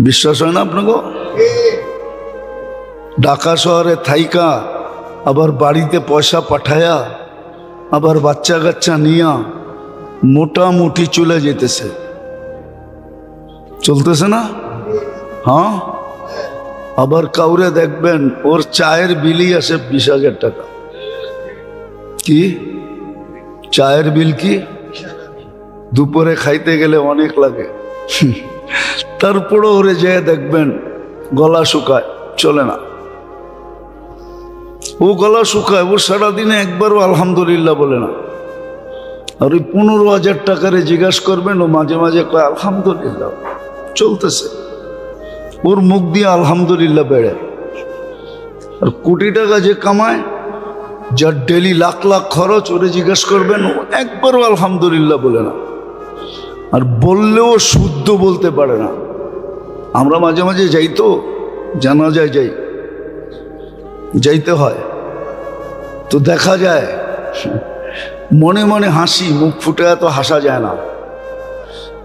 বিশ্বাস হয় না আপনাকে? ঢাকা শহরে থাইকা আবার বাড়িতে পয়সা পাঠায়া আবার বাচ্চা কাচ্চা নিয়া মোটামুটি চলে যেতেছে, চলতেছে না? হ্যাঁ। আবার কাউরে দেখবেন ওর চায়ের বিলই আসে 20,000 টাকা। কি চায়ের বিল? কি দুপুরে খাইতে গেলে অনেক লাগে, তারপরে ওরে যেয়ে দেখবেন গলা শুকায়, চলে না। ও গলা শুকায়, ও সারাদিনে একবারও আলহামদুলিল্লাহ বলে না। আর ওই 15,000 টাকারে জিজ্ঞাসা করবেন, ও মাঝে মাঝে কয় আলহামদুলিল্লাহ, চলতেছে। ওর মুখ দিয়ে আলহামদুলিল্লাহ বেড়ে। আর কোটি টাকা যে কামায়, যার ডেলি লাখ লাখ খরচ, ওরে জিজ্ঞাসা করবেন, ও একবারও আলহামদুলিল্লাহ বলে না। আর বললেও শুদ্ধ বলতে পারে না। আমরা মাঝে মাঝে যাই তো, জানাজায় যাইতে হয়, তো দেখা যায় মনে মনে হাসি, মুখ ফুটে এত হাসা যায় না।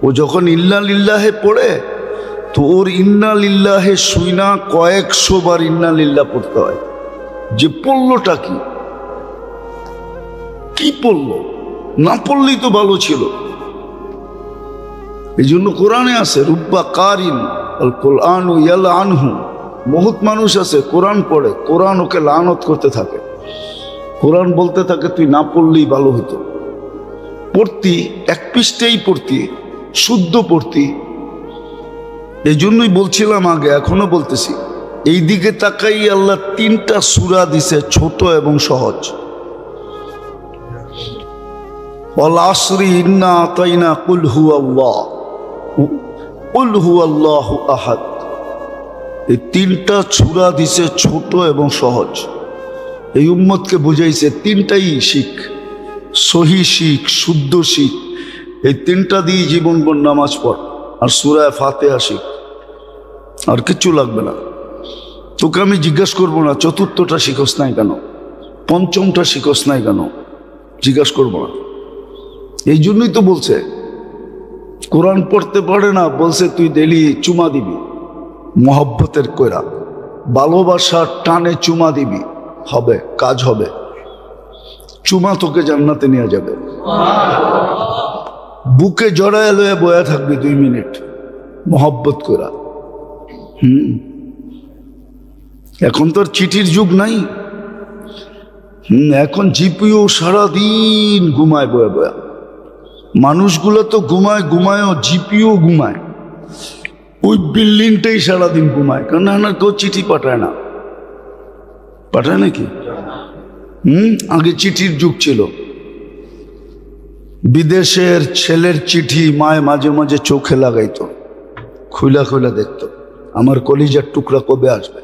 ও যখন ইন্না লিল্লাহে পড়ে, তো ওর ইন্না লিল্লাহে শুইনা কয়েকশো বার ইন্না লিল্লাহ পড়তে হয়। যে পড়লোটা কি পড়লো, না পড়লেই তো ভালো ছিল। এই জন্য কোরআনে আছে রুব্বা কারিন আল কুরআন ইয়ালআনহু। বহুত মানুষ আছে কোরআন পড়ে, কোরআন ওকে লানত করতে থাকে। কোরআন বলতে থাকে তুই না পড়লেই ভালো হতো। পড়তি, 1 পৃষ্ঠাই পড়তি, শুদ্ধ পড়তি। এই জন্যই বলছিলাম আগে, এখনো বলতেছি, এই দিকে তাকাই আল্লাহ তিনটা সূরা দিছে, ছোট এবং সহজ। ওয়াল আসরি ইন্না আতাইনা কুল হুয়াল্লাহু আহাদ। এই তিনটা সূরা দিছে ছোট এবং সহজ। এই উম্মতকে বুঝাইছে তিনটাই শিখ, সহি শিখ, শুদ্ধ শিখ। এই তিনটা দিয়ে জীবনভর নামাজ পড় আর সূরা ফাতিহা শিখ, আর কিচ্ছু লাগবে না। তোকে আমি জিজ্ঞাসা করবো না চতুর্থটা শিখোস নাই কেন, পঞ্চমটা শিখোস নাই কেন, জিজ্ঞাসা করবো না। এই জন্যই তো বলছে কোরআন পড়তে পারে না, বলছে তুই ডেলি চুমা দিবি, মহব্বতের কইরা ভালোবাসার টানে চুমা দিবি, হবে কাজ হবে। চুমা তোকে জান্নাতে নিয়ে যাবে। বুকে জড়ায় লয়ে বয়া থাকবি 2 মিনিট মহব্বত করা। এখন তো আর চিঠির যুগ নাই। এখন জিপিও সারাদিন ঘুমায় বয়া বয়া। মানুষগুলো তো ঘুমায়ও জিপিও ঘুমায়, ওই বিল্ডিংটাই সারাদিন ঘুমায়। কারণ না কেউ চিঠি পাঠায় না, পাঠায় নাকি? আগে চিঠির যুগ ছিল। বিদেশের ছেলের চিঠি মায় মাঝে মাঝে চোখে লাগাইতো, খুলা খুলা দেখতো, আমার কলিজার টুকরা কবে আসবে।